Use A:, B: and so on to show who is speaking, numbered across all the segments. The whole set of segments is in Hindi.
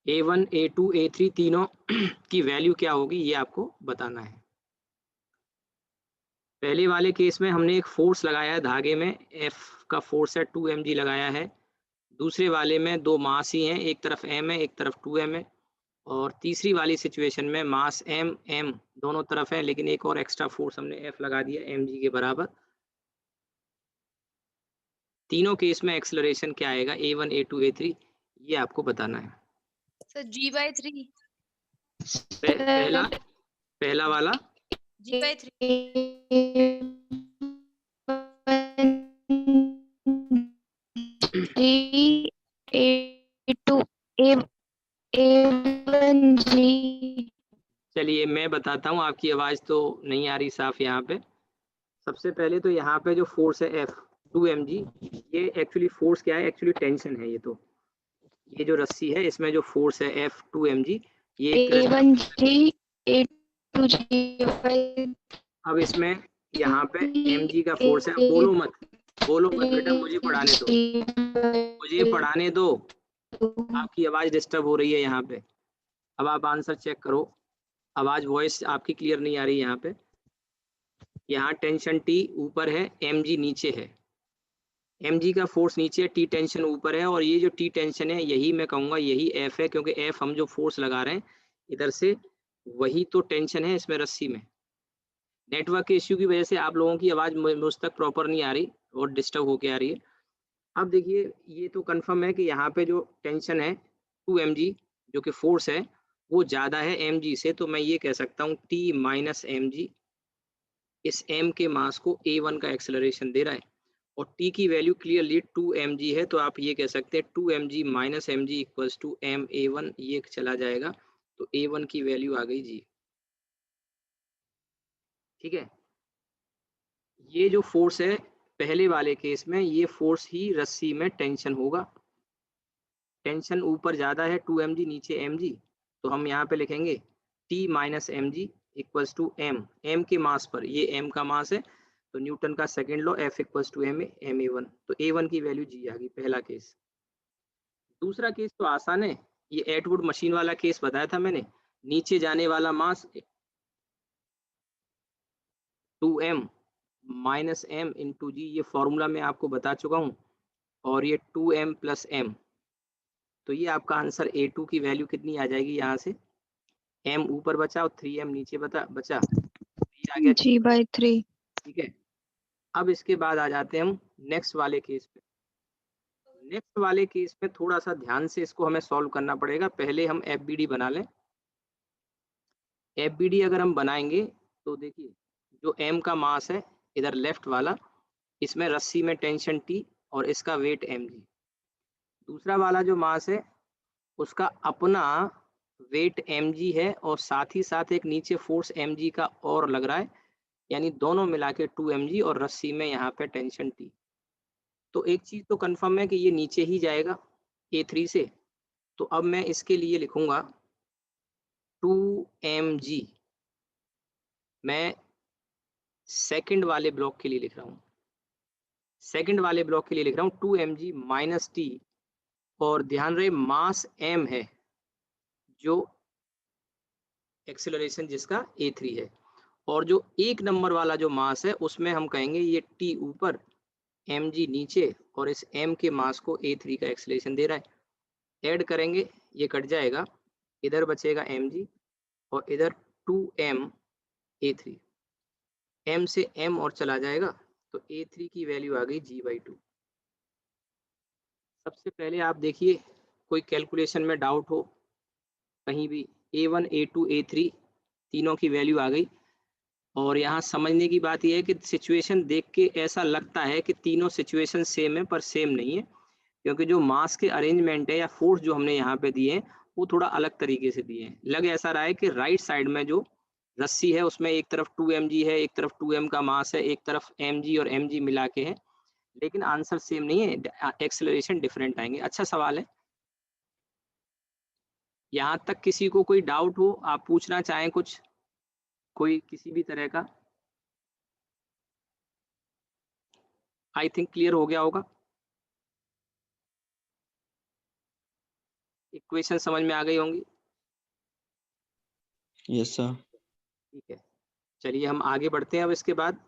A: A1 A2 A3 तीनों की वैल्यू क्या होगी ये आपको बताना है। पहले वाले केस में हमने एक फोर्स लगाया है धागे में, F का फोर्स है 2 mg लगाया है। दूसरे वाले में दो मास ही हैं, एक तरफ m है एक तरफ 2m है। और तीसरी वाली सिचुएशन में मास m दोनों तरफ है, लेकिन एक और एक्स्ट्रा फोर्स हमने F लगा दिया mg के बराबर। तीनों केस में एक्सेलरेशन क्या आएगा A1 A2 A3 ये आपको बताना है।
B: सर G/3
A: पहला पहला वाला
B: G/3 A2 A1G।
A: चलिए मैं बताता हूँ, आपकी आवाज़ तो नहीं आ रही साफ यहाँ पे। सबसे पहले तो यहाँ पे जो फोर्स है F 2 mg, ये एक्चुअली फोर्स क्या है, एक्चुअली टेंशन है। ये जो रस्सी है इसमें जो फोर्स है F 2 mg ये
B: A1G A2G।
A: अब इसमें यहाँ पे mg का फोर्स है। बोलो मत बेटा, मुझे पढ़ाने दो, आपकी आवाज़ डिस्टर्ब हो रही है यहाँ पे। अब आप आंसर चेक करो, आवाज़ वॉइस आपकी क्लियर नहीं आ रही यहाँ पे। यहाँ टेंशन T ऊपर है, mg नीचे है। mg का फोर्स नीचे है, T टेंशन ऊपर है, और ये जो T टेंशन है यही मैं कहूँगा यही F है, क्योंकि F हम जो फोर्स लगा रहे हैं इधर से, वही तो टेंशन है इसमें रस्सी में। नेटवर्क के इश्यू की वजह से आप लोगों की आवाज़ मुझ तक प्रॉपर नहीं आ रही और डिस्टर्ब होके आ रही है। अब देखिए, ये तो कंफर्म है कि यहाँ पे जो टेंशन है 2 mg जो कि फोर्स है वो ज़्यादा है mg से, तो मैं ये कह सकता हूँ T माइनस mg इस m के मास को A1 का एक्सेलरेशन दे रहा है। और t की वैल्यू क्लियरली 2 mg है, तो आप ये कह सकते हैं 2 mg minus mg equals to m A1, ये चला जाएगा तो A1 की वैल्यू आ गई जी। ठीक है, ये जो फोर्स है पहले वाले केस में, ये फोर्स ही रस्सी में टेंशन होगा। टेंशन ऊपर ज़्यादा है 2 mg नीचे mg, तो हम यहाँ पे लिखेंगे T minus mg equals to m के मास पर, ये m का मास है तो न्यूटन का second law F equals to m A1, तो A1 की वैल्यू जी आ गई, पहला केस। दूसरा केस तो आसान है, ये एटवुड मशीन वाला केस बताया था मैंने। नीचे जाने वाला मास 2m माइनस m इंटू जी, ये फॉर्मूला मैं आपको बता चुका हूँ। और ये 2m प्लस m, तो ये आपका आंसर A2 की वैल्यू कितनी आ जाएगी यहाँ से, m ऊपर बचा और 3m नीचे बचा, ये आ गया
B: G/3।
A: ठीक है। अब इसके बाद आ जाते हैं हम नेक्स्ट वाले केस पे। नेक्स्ट वाले केस में थोड़ा सा ध्यान से इसको हमें सॉल्व करना पड़ेगा। पहले हम FBD बना लें। FBD अगर हम बनाएंगे तो देखिए, जो m का मास है इधर लेफ्ट वाला, इसमें रस्सी में टेंशन T और इसका वेट mg। दूसरा वाला जो मास है उसका अपना वेट mg है और साथ ही साथ एक नीचे फोर्स mg का और लग रहा है, यानी दोनों मिला के 2 mg और रस्सी में यहाँ पे टेंशन T। तो एक चीज तो कंफर्म है कि ये नीचे ही जाएगा A3 से, तो अब मैं इसके लिए लिखूंगा 2 mg। मैं सेकंड वाले ब्लॉक के लिए लिख रहा हूँ, सेकंड वाले ब्लॉक के लिए लिख रहा हूँ 2 mg माइनस T। और ध्यान रहे मास m है, जो एक्सेलरेशन जिसका A3 है, और जो एक नंबर वाला जो मास है उसमें हम कहेंगे ये T ऊपर mg नीचे, और इस m के मास को A3 का एक्सेलरेशन दे रहा है। ऐड करेंगे ये कट जाएगा, इधर बचेगा mg और इधर 2m A3, m से m और चला जाएगा तो A3 की वैल्यू आ गई G/2। सबसे पहले आप देखिए, कोई कैलकुलेशन में डाउट हो कहीं भी, A1 A2 A3 तीनों की वैल्यू आ गई। और यहाँ समझने की बात यह है कि सिचुएशन देख के ऐसा लगता है कि तीनों सिचुएशन सेम है, पर सेम नहीं है, क्योंकि जो मास के अरेंजमेंट है या फोर्स जो हमने यहाँ पे दिए हैं वो थोड़ा अलग तरीके से दिए हैं। लग ऐसा रहा है कि राइट साइड में जो रस्सी है उसमें एक तरफ 2 mg है, एक तरफ 2m का मास है, एक तरफ mg और mg मिला के है, लेकिन आंसर सेम नहीं है, एक्सेलरेशन डिफरेंट आएंगे। अच्छा सवाल है। यहाँ तक किसी को कोई डाउट हो, आप पूछना चाहें कुछ, कोई किसी भी तरह का? आई थिंक क्लियर हो गया होगा। एक इक्वेशन समझ में आ गई होंगी?
C: Yes sir.
A: ठीक है, चलिए हम आगे बढ़ते हैं अब इसके बाद।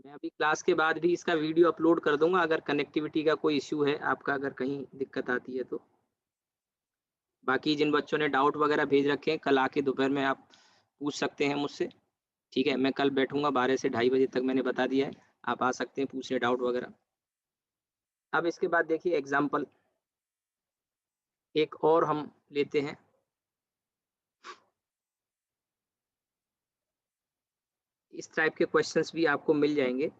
A: मैं अभी क्लास के बाद भी इसका वीडियो अपलोड कर दूंगा, अगर कनेक्टिविटी का कोई इश्यू है आपका, अगर कहीं दिक्कत आती है तो। बाकी जिन बच्चों ने डाउट वगैरह भेज रखे हैं, कल आके दोपहर में आप पूछ सकते हैं मुझसे। ठीक है, मैं कल बैठूंगा 12 से 2:30 बजे तक, मैंने बता दिया है, आप आ सकते हैं पूछने डाउट वगैरह। अब इसके बाद देखिए एग्जाम्पल एक और हम लेते हैं। इस टाइप के क्वेश्चंस भी आपको मिल जाएंगे।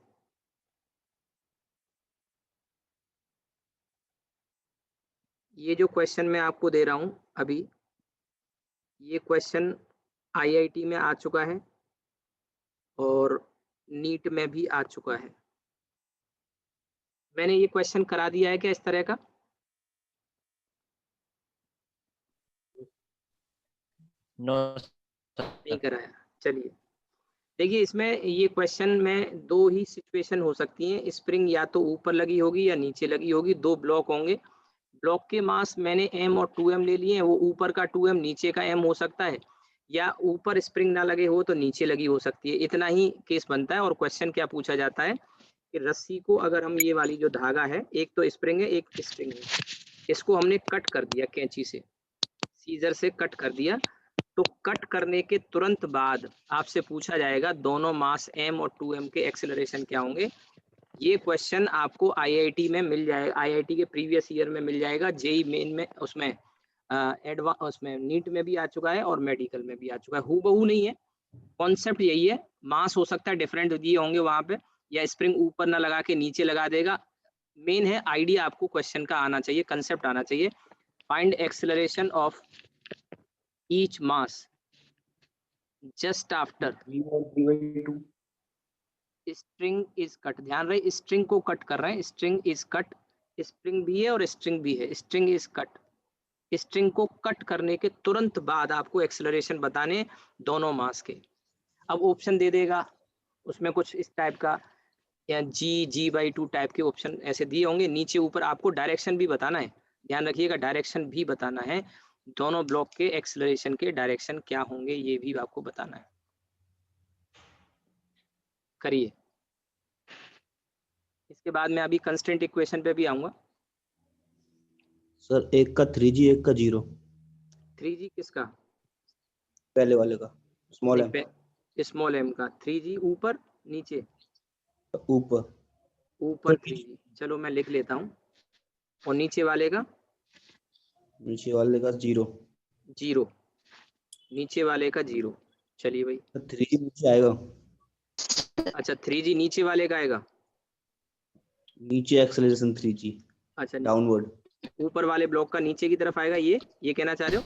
A: ये जो क्वेश्चन मैं आपको दे रहा हूं अभी, ये क्वेश्चन आईआईटी में आ चुका है और नीट में भी आ चुका है। मैंने ये क्वेश्चन करा दिया है क्या इस तरह का?
C: नो
A: नहीं कराया। चलिए देखिए, इसमें ये क्वेश्चन में दो ही सिचुएशन हो सकती हैं। स्प्रिंग या तो ऊपर लगी होगी या नीचे लगी होगी, दो ब्लॉक होंगे। ब्लॉक के मास मैंने m और 2m ले लिए हैं, वो ऊपर का 2m नीचे का m हो सकता है, या ऊपर स्प्रिंग ना लगे हो तो नीचे लगी हो सकती है। इतना ही केस बनता है। और क्वेश्चन क्या पूछा जाता है कि रस्सी को अगर हम, ये वाली जो धागा है, एक तो स्प्रिंग है एक स्ट्रिंग है, इसको हमने कट कर दिया कैंची से, सीजर से कट कर दिया, तो कट करने के तुरंत बाद आपसे पूछा जाएगा दोनों मास m और 2m के एक्सेलरेशन क्या होंगे। ये क्वेश्चन आपको आईआईटी में मिल जाएगा, आईआईटी के प्रीवियस ईयर में मिल जाएगा, जेई मेन में, उसमें उसमें नीट में भी आ चुका है और मेडिकल में भी आ चुका है। हूबहू नहीं है, कॉन्सेप्ट यही है। मास हो सकता है डिफरेंट दिए होंगे वहां पे, या स्प्रिंग ऊपर ना लगा के नीचे लगा देगा। मेन है आइडिया आपको क्वेश्चन का आना चाहिए, कंसेप्ट आना चाहिए। Find acceleration of each mass just after string is cut. ध्यान रहे, स्ट्रिंग को कट कर रहे हैं, स्ट्रिंग इज कट। स्प्रिंग भी है और स्ट्रिंग भी है, स्ट्रिंग इज कट। स्ट्रिंग को कट करने के तुरंत बाद आपको एक्सेलरेशन बताने दोनों मास के। अब ऑप्शन दे देगा उसमें कुछ इस टाइप का, या g/2 टाइप के ऑप्शन ऐसे दिए होंगे। नीचे ऊपर आपको डायरेक्शन भी बताना है, ध्यान रखिएगा, डायरेक्शन भी बताना है, दोनों ब्लॉक के एक्सेलरेशन के डायरेक्शन क्या होंगे ये भी आपको बताना है। करिए। इसके बाद मैं अभी कंस्टेंट इक्वेशन पे भी आऊंगा।
C: सर, एक का 3G एक का 0।
A: 3G किसका?
C: पहले वाले का स्मॉल एम।
A: स्मॉल m का। 3G ऊपर नीचे?
C: ऊपर।
A: ऊपर 3G, चलो मैं लिख लेता हूँ। और नीचे वाले का?
C: नीचे वाले का 0।
A: 0। नीचे वाले का 0। चलिए भाई।
C: 3G नीचे आएगा।
A: अच्छा, 3G नीचे वाले का आएगा।
C: नीचे एक्सेलरेशन 3G
A: अच्छा,
C: डाउनवर्ड।
A: ऊपर वाले ब्लॉक का नीचे की तरफ आएगा, ये कहना चाह रहे हो?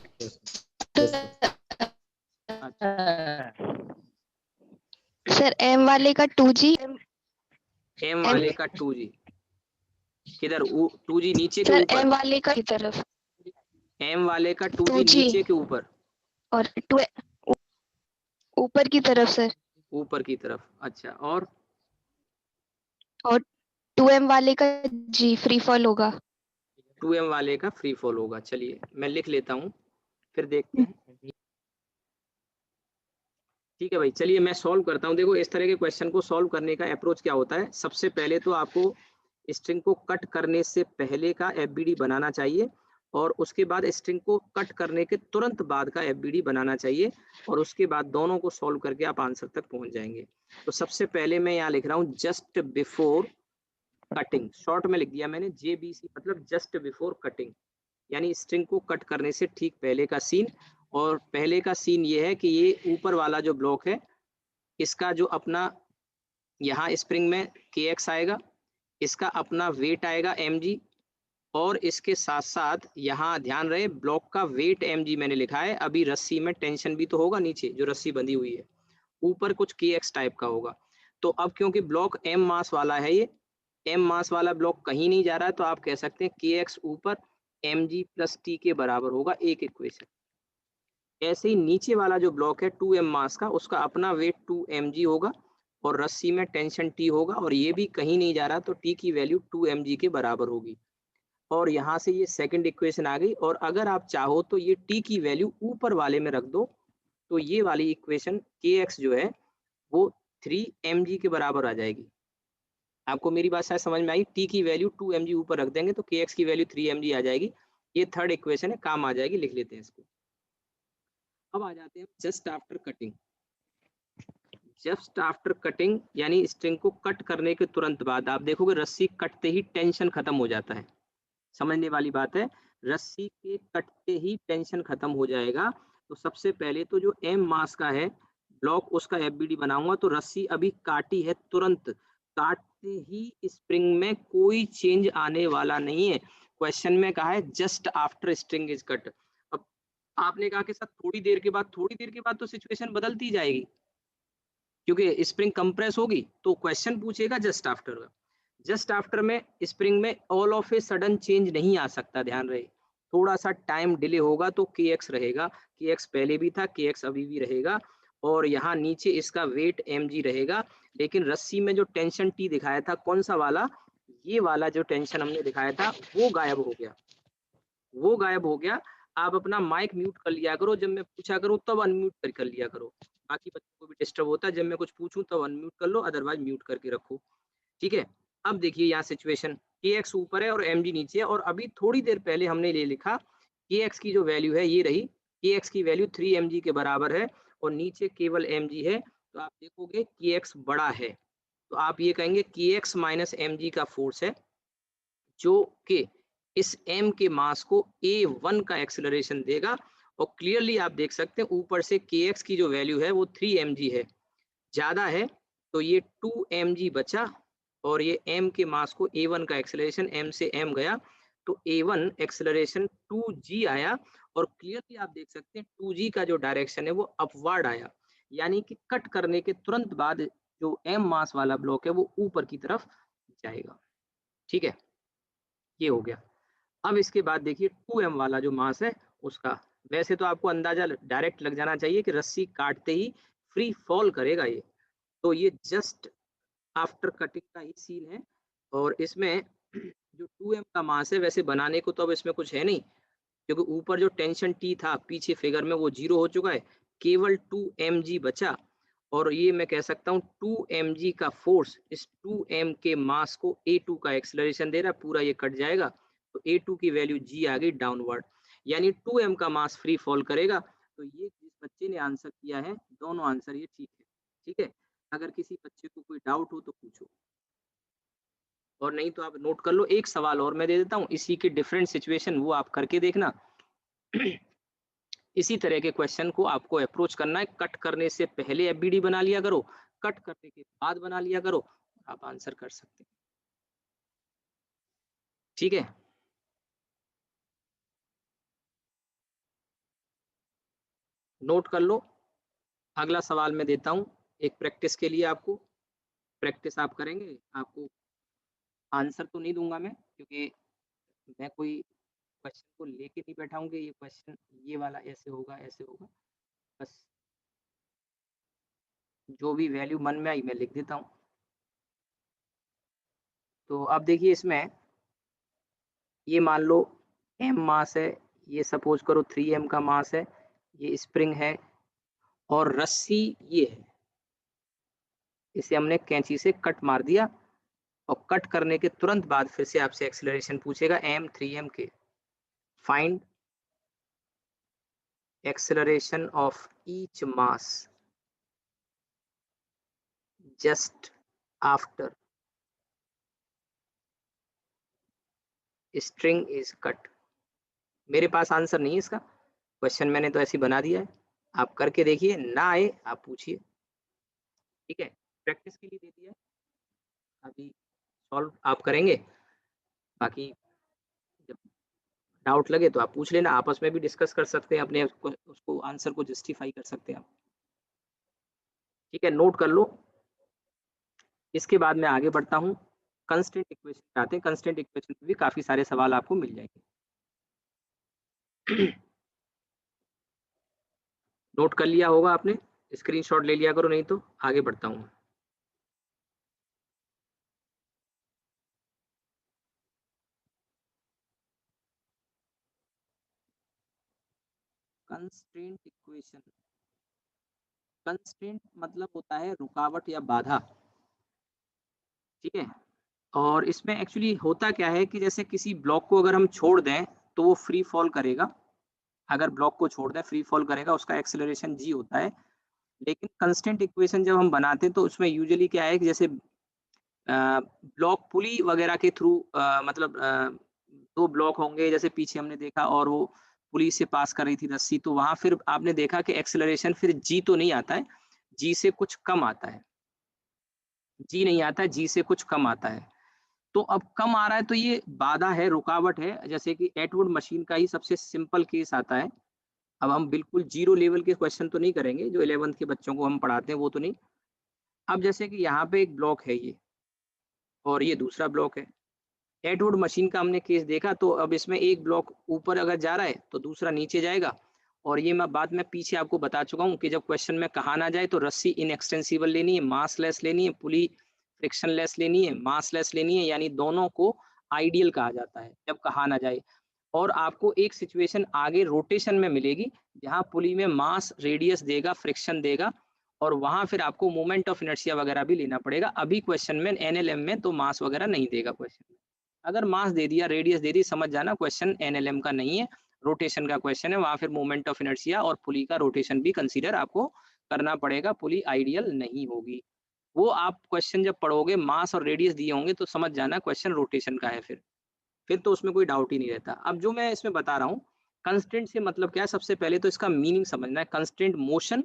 A: अच्छा,
B: सर m वाले का 2G,
A: m वाले का 2G किधर? 2G नीचे के
B: सर
A: ऊपर?
B: m वाले का की तरफ,
A: m वाले का 2G
B: 2G
A: नीचे के ऊपर?
B: और 2 ऊपर की तरफ सर,
A: ऊपर की तरफ। अच्छा, और
B: 2m वाले का G फ्री फॉल होगा।
A: 2m वाले का फ्री फॉल होगा। चलिए मैं लिख लेता हूँ, फिर देखते हैं। ठीक है भाई, चलिए मैं सॉल्व करता हूँ। देखो, इस तरह के क्वेश्चन को सॉल्व करने का अप्रोच क्या होता है, सबसे पहले तो आपको स्ट्रिंग को कट करने से पहले का एफबीडी बनाना चाहिए, और उसके बाद स्ट्रिंग को कट करने के तुरंत बाद का एफबीडी बनाना चाहिए, और उसके बाद दोनों को सॉल्व करके आप आंसर तक पहुंच जाएंगे। तो सबसे पहले मैं यहाँ लिख रहा हूँ जस्ट बिफोर कटिंग, शॉर्ट में लिख दिया मैंने JBC, मतलब जस्ट बिफोर कटिंग, यानी स्ट्रिंग को कट करने से ठीक पहले का सीन। और पहले का सीन ये है कि ये ऊपर वाला जो ब्लॉक है, इसका जो अपना यहाँ स्प्रिंग में kx आएगा, इसका अपना वेट आएगा mg, और इसके साथ साथ यहाँ ध्यान रहे ब्लॉक का वेट mg मैंने लिखा है। अभी रस्सी में टेंशन भी तो होगा, नीचे जो रस्सी बंधी हुई है, ऊपर कुछ kx टाइप का होगा। तो अब क्योंकि ब्लॉक m मास वाला है, ये m मास वाला ब्लॉक कहीं नहीं जा रहा है, तो आप कह सकते हैं kx ऊपर mg प्लस t के बराबर होगा, एक इक्वेशन। ऐसे ही नीचे वाला जो ब्लॉक है 2m मास का, उसका अपना वेट 2mg होगा, और रस्सी में टेंशन टी होगा और ये भी कहीं नहीं जा रहा, तो टी की वैल्यू 2 mg के बराबर होगी। और यहाँ से ये सेकंड इक्वेशन आ गई। और अगर आप चाहो तो ये टी की वैल्यू ऊपर वाले में रख दो, तो ये वाली इक्वेशन kx जो है वो 3 mg के बराबर आ जाएगी। आपको मेरी बात शायद समझ में आई। टी की वैल्यू 2 mg ऊपर रख देंगे तो kx की वैल्यू 3 mg आ जाएगी। ये थर्ड इक्वेशन है, काम आ जाएगी, लिख लेते हैं इसको। अब आ जाते हैं just after cutting. Just after cutting यानी स्ट्रिंग को कट करने के तुरंत बाद आप देखोगे रस्सी कटते ही टेंशन खत्म हो जाता है। समझने वाली बात है, रस्सी के कटते ही टेंशन खत्म हो जाएगा। तो सबसे पहले तो जो एम मास का है ब्लॉक, उसका एफबीडी बनाऊंगा। तो रस्सी अभी काटी है, तुरंत काटते ही स्प्रिंग में कोई चेंज आने वाला नहीं है। क्वेश्चन में कहा है just after string is cut. अब आपने कहा कि सर थोड़ी देर के बाद, थोड़ी देर के बाद तो सिचुएशन बदलती जाएगी क्योंकि स्प्रिंग कंप्रेस होगी। तो क्वेश्चन पूछेगा जस्ट आफ्टर का। जस्ट आफ्टर में स्प्रिंग में all of a sudden change नहीं आ सकता, ध्यान रहे। थोड़ा सा टाइम डिले होगा तो kx रहेगा। kx पहले भी था, kx अभी भी रहेगा। और यहाँ नीचे इसका वेट mg रहेगा। लेकिन रस्सी में जो टेंशन टी दिखाया था, कौन सा वाला, ये वाला जो टेंशन हमने दिखाया था वो गायब हो गया, वो गायब हो गया। आप अपना माइक म्यूट कर लिया करो, जब मैं पूछा करूँ तब अनम्यूट कर लिया करो। बाकी बच्चों को भी डिस्टर्ब होता है, जब मैं कुछ पूछूं तब अनम्यूट कर लो, अदरवाइज म्यूट करके रखो। ठीक है। अब देखिए यहाँ सिचुएशन, kx ऊपर है और mg नीचे है। और अभी थोड़ी देर पहले हमने ले लिखा kx की जो वैल्यू है ये रही, kx की वैल्यू 3 mg के बराबर है और नीचे केवल mg है। तो आप देखोगे kx बड़ा है, तो आप ये कहेंगे kx माइनस mg का फोर्स है जो कि इस m के मास को a1 का एक्सेलरेशन देगा। और क्लियरली आप देख सकते हैं ऊपर से kx की जो वैल्यू है वो 3 mg है, ज्यादा है। तो ये 2 mg बचा और ये m के मास को a1 का एक्सेलरेशन, m से m गया तो a1 एक्सेलरेशन 2g आया। और क्लियरली आप देख सकते हैं 2g का जो डायरेक्शन है वो अपवर्ड आया, यानी कि कट करने के तुरंत बाद जो m मास वाला ब्लॉक है वो ऊपर की तरफ जाएगा। ठीक है, ये हो गया। अब इसके बाद देखिए 2m वाला जो मास है उसका, वैसे तो आपको अंदाजा डायरेक्ट लग जाना चाहिए कि रस्सी काटते ही फ्री फॉल करेगा ये। तो ये जस्ट आफ्टर कटिंग का ही सीन है। और इसमें जो 2m का मास है, वैसे बनाने को तो अब इसमें कुछ है नहीं क्योंकि ऊपर जो टेंशन टी था पीछे फिगर में वो 0 हो चुका है, केवल 2 mg बचा। और ये मैं कह सकता हूँ 2 mg का फोर्स इस 2m के मास को a2 का एक्सेलरेशन दे रहा है, पूरा ये कट जाएगा। तो a2 की वैल्यू g आ गई डाउनवर्ड, यानी 2m का मास फ्री फॉल करेगा। तो ये जिस बच्चे ने आंसर किया है, दोनों आंसर ये ठीक है। ठीक है, अगर किसी बच्चे को कोई डाउट हो तो पूछो, और नहीं तो आप नोट कर लो। एक सवाल और मैं दे देता हूँ इसी की डिफरेंट सिचुएशन, वो आप करके देखना। इसी तरह के क्वेश्चन को आपको अप्रोच करना है, कट करने से पहले एफबीडी बना लिया करो, कट करने के बाद बना लिया करो, आप आंसर कर सकते हैं। ठीक है, नोट कर लो। अगला सवाल मैं देता हूँ एक प्रैक्टिस के लिए, आपको प्रैक्टिस आप करेंगे, आपको आंसर तो नहीं दूंगा मैं क्योंकि मैं कोई क्वेश्चन को लेके नहीं बैठा हूँ कि ये क्वेश्चन ये वाला ऐसे होगा ऐसे होगा। बस जो भी वैल्यू मन में आई मैं लिख देता हूँ। तो अब देखिए इसमें ये मान लो m मास है, ये सपोज करो 3m का मास है, ये स्प्रिंग है और रस्सी ये है। इसे हमने कैंची से कट मार दिया और कट करने के तुरंत बाद फिर से आपसे एक्सेलरेशन पूछेगा m 3m के। Find acceleration of each mass just after string is cut. मेरे पास आंसर नहीं है इसका, क्वेश्चन मैंने तो ऐसे बना दिया है, आप करके देखिए, ना आए आप पूछिए। ठीक है, प्रैक्टिस के लिए दे दिया है, अभी सॉल्व आप करेंगे। बाकी जब डाउट लगे तो आप पूछ लेना, आपस में भी डिस्कस कर सकते हैं, अपने उसको आंसर को जस्टिफाई कर सकते हैं आप। ठीक है, नोट कर लो। इसके बाद मैं आगे बढ़ता हूँ, कंस्टेंट इक्वेशन पे आते हैं। कंस्टेंट इक्वेशन पे भी काफी सारे सवाल आपको मिल जाएंगे। नोट कर लिया होगा आपने, स्क्रीनशॉट ले लिया करो, नहीं तो आगे बढ़ता हूँ। कंस्ट्रेंट इक्वेशन, कंस्ट्रेंट मतलब होता है रुकावट या बाधा, ठीक है। और इसमें एक्चुअली होता क्या है कि जैसे किसी ब्लॉक को अगर हम छोड़ दें तो वो फ्री फॉल करेगा, अगर ब्लॉक को छोड़ दें फ्री फॉल करेगा, उसका एक्सेलरेशन जी होता है। लेकिन कंस्टेंट इक्वेशन जब हम बनाते हैं तो उसमें यूजुअली क्या है कि जैसे ब्लॉक पुली वगैरह के थ्रू मतलब दो ब्लॉक होंगे जैसे पीछे हमने देखा, और वो पुली से पास कर रही थी रस्सी, तो वहां फिर आपने देखा कि एक्सेलरेशन फिर जी तो नहीं आता है, जी से कुछ कम आता है, जी नहीं आता है, जी से कुछ कम आता है। तो अब कम आ रहा है तो ये बाधा है, रुकावट है। जैसे कि एटवुड मशीन का ही सबसे सिंपल केस आता है। अब हम बिल्कुल जीरो लेवल के क्वेश्चन तो नहीं करेंगे, जो 11th के बच्चों को हम पढ़ाते हैं वो तो नहीं। अब जैसे कि यहाँ पे एक ब्लॉक है ये, और ये दूसरा ब्लॉक है। एटवुड मशीन का हमने केस देखा, तो अब इसमें एक ब्लॉक ऊपर अगर जा रहा है तो दूसरा नीचे जाएगा। और ये मैं बात में पीछे आपको बता चुका हूँ कि जब क्वेश्चन में कहा ना जाए तो रस्सी इनएक्सटेंसिबल लेनी है, मास लेस लेनी है, पुली फ्रिक्शन लेस लेनी है, मास लेस लेनी है, यानी दोनों को आइडियल कहा जाता है जब कहा ना जाए। और आपको एक सिचुएशन आगे रोटेशन में मिलेगी जहां पुली में मास रेडियस देगा, फ्रिक्शन देगा, और वहां फिर आपको मोमेंट ऑफ इनर्शिया वगैरह भी लेना पड़ेगा। अभी क्वेश्चन में एनएलएम में तो मास वगैरह नहीं देगा क्वेश्चन में। अगर मास दे दिया, रेडियस दे दी, समझ जाना क्वेश्चन एनएलएम का नहीं है, रोटेशन का क्वेश्चन है। वहां फिर मोमेंट ऑफ इनर्शिया और पुली का रोटेशन भी कंसीडर आपको करना पड़ेगा, पुली आइडियल नहीं होगी। वो आप क्वेश्चन जब पढ़ोगे मास और रेडियस दिए होंगे तो समझ जाना क्वेश्चन रोटेशन का है, फिर तो उसमें कोई डाउट ही नहीं रहता। अब जो मैं इसमें बता रहा हूँ कंस्ट्रेंट से मतलब क्या है, सबसे पहले तो इसका मीनिंग समझना है। कंस्ट्रेंट मोशन,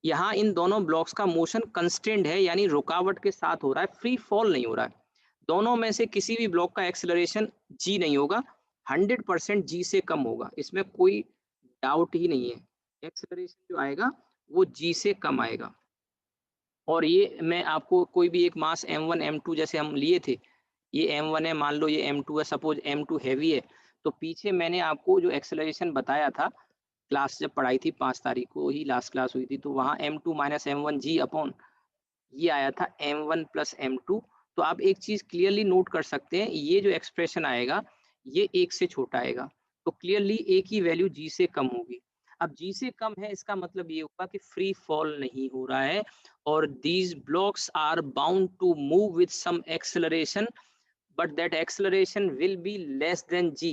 A: यहाँ इन दोनों ब्लॉक्स का मोशन कंस्ट्रेंट है, यानी रुकावट के साथ हो रहा है, फ्री फॉल नहीं हो रहा है। दोनों में से किसी भी ब्लॉक का एक्सेलरेशन जी नहीं होगा, 100% जी से कम होगा, इसमें कोई डाउट ही नहीं है। एक्सेलरेशन जो आएगा वो जी से कम आएगा। और ये मैं आपको कोई भी एक मास m1 m2 जैसे हम लिए थे, ये m1 है, मान लो ये m2 है, सपोज m2 हैवी है, तो पीछे मैंने आपको जो एक्सेलरेशन बताया था, क्लास जब पढ़ाई थी 5 तारीख को ही लास्ट क्लास हुई थी, तो वहाँ m2 माइनस m1 जी अपॉन ये आया था m1 प्लस m2। तो आप एक चीज क्लियरली नोट कर सकते हैं, ये जो एक्सप्रेशन आएगा ये 1 से छोटा आएगा, तो क्लियरली ए की वैल्यू जी से कम होगी। अब जी से कम है इसका मतलब ये होगा कि फ्री फॉल नहीं हो रहा है, और these blocks are bound to move with some acceleration but that acceleration will be less than g.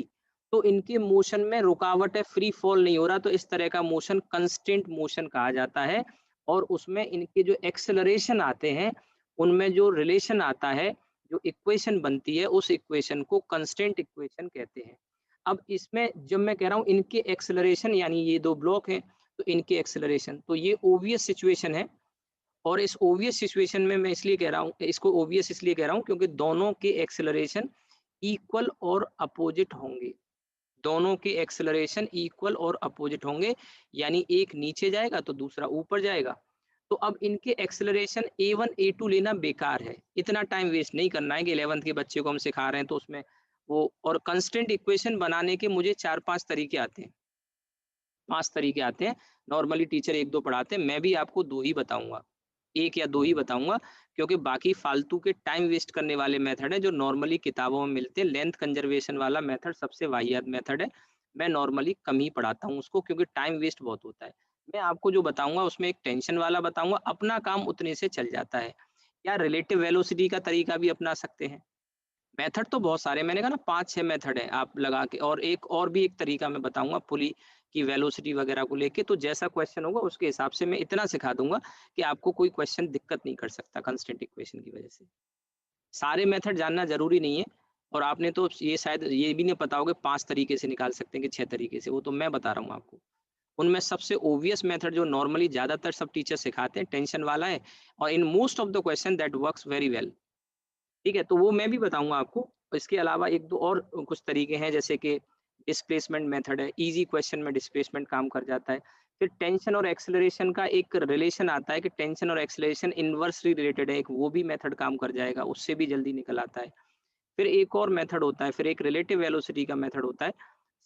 A: तो इनके मोशन में रुकावट है, फ्री फॉल नहीं हो रहा, तो इस तरह का मोशन कंस्टेंट मोशन कहा जाता है। और उसमें इनके जो एक्सेलरेशन आते हैं उनमें जो रिलेशन आता है, जो इक्वेशन बनती है, उस इक्वेशन को कंस्टेंट इक्वेशन कहते हैं। अब इसमें जब मैं कह रहा हूँ इनके एक्सेलरेशन, यानी ये दो ब्लॉक हैं तो इनके एक्सेलरेशन, तो ये ओबियस सिचुएशन है। और इस ओबियस सिचुएशन में मैं इसलिए कह रहा हूँ, इसको ओबियस इसलिए कह रहा हूँ क्योंकि दोनों के एक्सेलरेशन इक्वल और अपोजिट होंगे, दोनों के एक्सेलरेशन इक्वल और अपोजिट होंगे, यानी एक नीचे जाएगा तो दूसरा ऊपर जाएगा। तो अब इनके एक्सेलरेशन a1 a2 लेना बेकार है, इतना टाइम वेस्ट नहीं करना है कि 11th के बच्चे को हम सिखा रहे हैं तो उसमें वो। और कंस्टेंट इक्वेशन बनाने के मुझे 4-5 तरीके आते हैं, 5 तरीके आते हैं। नॉर्मली टीचर 1-2 पढ़ाते हैं, मैं भी आपको 2 ही बताऊंगा, 1 या 2 ही बताऊंगा, क्योंकि बाकी फालतू के टाइम वेस्ट करने वाले मेथड है जो नॉर्मली किताबों में मिलते हैं। लेंथ कंजर्वेशन वाला मेथड सबसे वाहियात मेथड है, मैं नॉर्मली कम ही पढ़ाता हूँ उसको, क्योंकि टाइम वेस्ट बहुत होता है। मैं आपको जो बताऊंगा उसमें एक टेंशन वाला बताऊंगा, अपना काम उतने से चल जाता है। या रिलेटिव वेलोसिटी का तरीका भी अपना सकते हैं। मेथड तो बहुत सारे, मैंने कहा ना 5-6 मेथड है आप लगा के, और एक और भी एक तरीका मैं बताऊंगा पुली की वेलोसिटी वगैरह को लेके। तो जैसा क्वेश्चन होगा उसके हिसाब से मैं इतना सिखा दूंगा कि आपको कोई क्वेश्चन दिक्कत नहीं कर सकता कंस्टेंट इक्वेशन की वजह से। सारे मेथड जानना जरूरी नहीं है, और आपने तो ये शायद ये भी नहीं पता होगा 5 तरीके से निकाल सकते हैं कि 6 तरीके से, वो तो मैं बता रहा हूँ आपको। उनमें सबसे ओवियस मेथड जो नॉर्मली ज्यादातर सब टीचर सिखाते हैं टेंशन वाला है, और in most of the question that works very well, ठीक है। तो वो मैं भी बताऊंगा आपको। इसके अलावा 1-2 और कुछ तरीके हैं, जैसे कि डिस्प्लेसमेंट मेथड है, इजी क्वेश्चन में डिस्प्लेसमेंट काम कर जाता है। फिर टेंशन और एक्सेलरेशन का एक रिलेशन आता है कि टेंशन और एक्सेलरेशन इनवर्सली रिलेटेड है, एक वो भी मेथड काम कर जाएगा, उससे भी जल्दी निकल आता है। फिर एक और मेथड होता है, फिर एक रिलेटिव वेलोसिटी का मेथड होता है।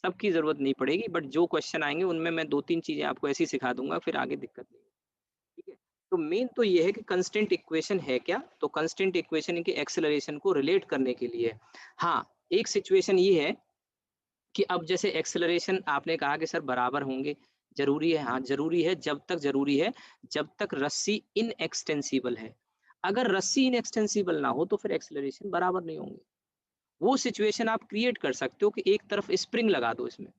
A: सबकी जरूरत नहीं पड़ेगी, बट जो क्वेश्चन आएंगे उनमें मैं 2-3 चीजें आपको ऐसी सिखा दूंगा, फिर आगे दिक्कत नहीं, ठीक है। तो मेन तो ये है कि कंस्टेंट इक्वेशन है क्या, तो कंस्टेंट इक्वेशन इनके एक्सेलरेशन को रिलेट करने के लिए। हाँ, एक सिचुएशन ये है कि अब जैसे एक्सेलरेशन आपने कहा कि सर बराबर होंगे, जरूरी है, हाँ जरूरी है, जब तक जरूरी है जब तक रस्सी इनएक्सटेंसिबल है। अगर रस्सी इनएक्सटेंसिबल ना हो तो फिर एक्सेलरेशन बराबर नहीं होंगे। वो सिचुएशन आप क्रिएट कर सकते हो कि एक तरफ स्प्रिंग लगा दो, इसमें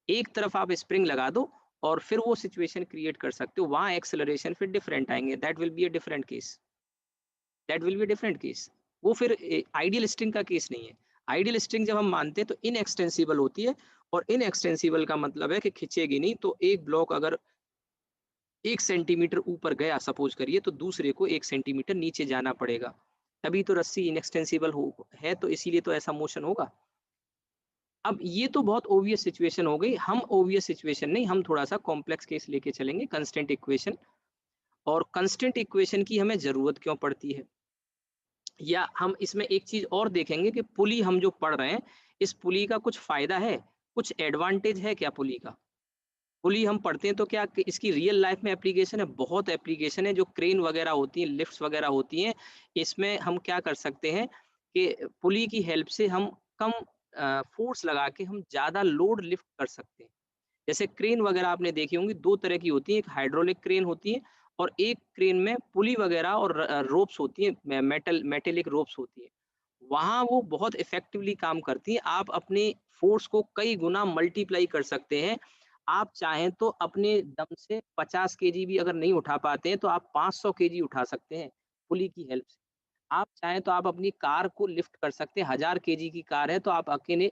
A: एक तरफ आप स्प्रिंग लगा दो और फिर वो सिचुएशन क्रिएट कर सकते हो, वहां एक्सेलरेशन फिर डिफरेंट आएंगे, that will be a different case, that will be different case. वो फिर आइडियल स्ट्रिंग का केस नहीं है। आइडियल स्ट्रिंग जब हम मानते हैं तो इनएक्सटेंसिबल होती है, और इनएक्सटेंसिबल का मतलब है कि खिंचेगी नहीं। तो एक ब्लॉक अगर 1 सेंटीमीटर ऊपर गया सपोज करिए, तो दूसरे को 1 सेंटीमीटर नीचे जाना पड़ेगा, तभी तो रस्सी इनएक्सटेंसिबल हो है, तो इसीलिए तो ऐसा मोशन होगा। अब ये तो बहुत ओवियस सिचुएशन हो गई, हम ओवियस सिचुएशन नहीं, हम थोड़ा सा कॉम्प्लेक्स केस लेके चलेंगे, कंस्टेंट इक्वेशन। और कंस्टेंट इक्वेशन की हमें जरूरत क्यों पड़ती है, या हम इसमें एक चीज और देखेंगे कि पुली हम जो पढ़ रहे हैं, इस पुली का कुछ फायदा है, कुछ एडवांटेज है क्या पुली का। पुली हम पढ़ते हैं तो क्या कि इसकी रियल लाइफ में एप्लीकेशन है, बहुत एप्लीकेशन है। जो क्रेन वगैरह होती हैं, लिफ्ट्स वगैरह होती हैं, इसमें हम क्या कर सकते हैं कि पुली की हेल्प से हम कम फोर्स लगा के हम ज्यादा लोड लिफ्ट कर सकते हैं। जैसे क्रेन वगैरह आपने देखी होंगी, दो तरह की होती है, एक हाइड्रोलिक क्रेन होती है और एक क्रेन में पुली वगैरह और रोप्स होती है, मेटेलिक रोप्स होती है। वहां वो बहुत इफेक्टिवली काम करती है, आप अपने फोर्स को कई गुना मल्टीप्लाई कर सकते हैं। आप चाहें तो अपने दम से 50 kg भी अगर नहीं उठा पाते हैं तो आप 500 kg उठा सकते हैं पुली की हेल्प से। आप चाहें तो आप अपनी कार को लिफ्ट कर सकते हैं, 1000 kg की कार है तो आप अकेले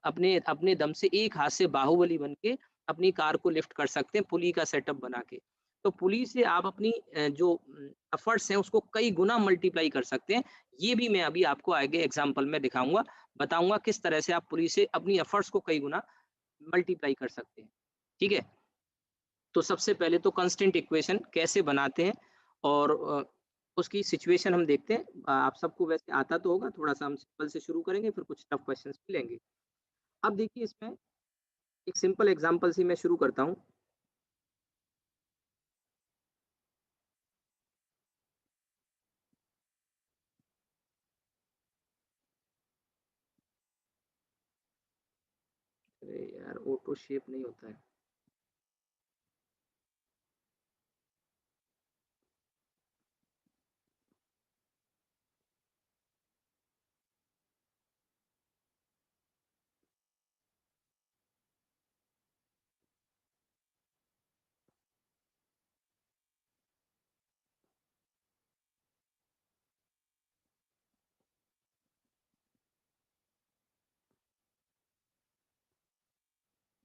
A: अपने अपने दम से एक हाथ से बाहुबली बन के अपनी कार को लिफ्ट कर सकते हैं पुली का सेटअप बना के। तो पुली से आप अपनी जो एफर्ट्स हैं उसको कई गुना मल्टीप्लाई कर सकते हैं। ये भी मैं अभी आपको आगे एग्जाम्पल में दिखाऊंगा, बताऊंगा किस तरह से आप पुली से अपनी एफर्ट्स को कई गुना मल्टीप्लाई कर सकते हैं। ठीक है, तो सबसे पहले तो कांस्टेंट इक्वेशन कैसे बनाते हैं और उसकी सिचुएशन हम देखते हैं। आप सबको वैसे आता तो होगा, थोड़ा सा हम सिंपल से शुरू करेंगे, फिर कुछ टफ क्वेश्चंस भी लेंगे। अब देखिए इसमें एक सिंपल एग्जांपल से मैं शुरू करता हूँ। अरे यार ऑटो शेप नहीं होता है।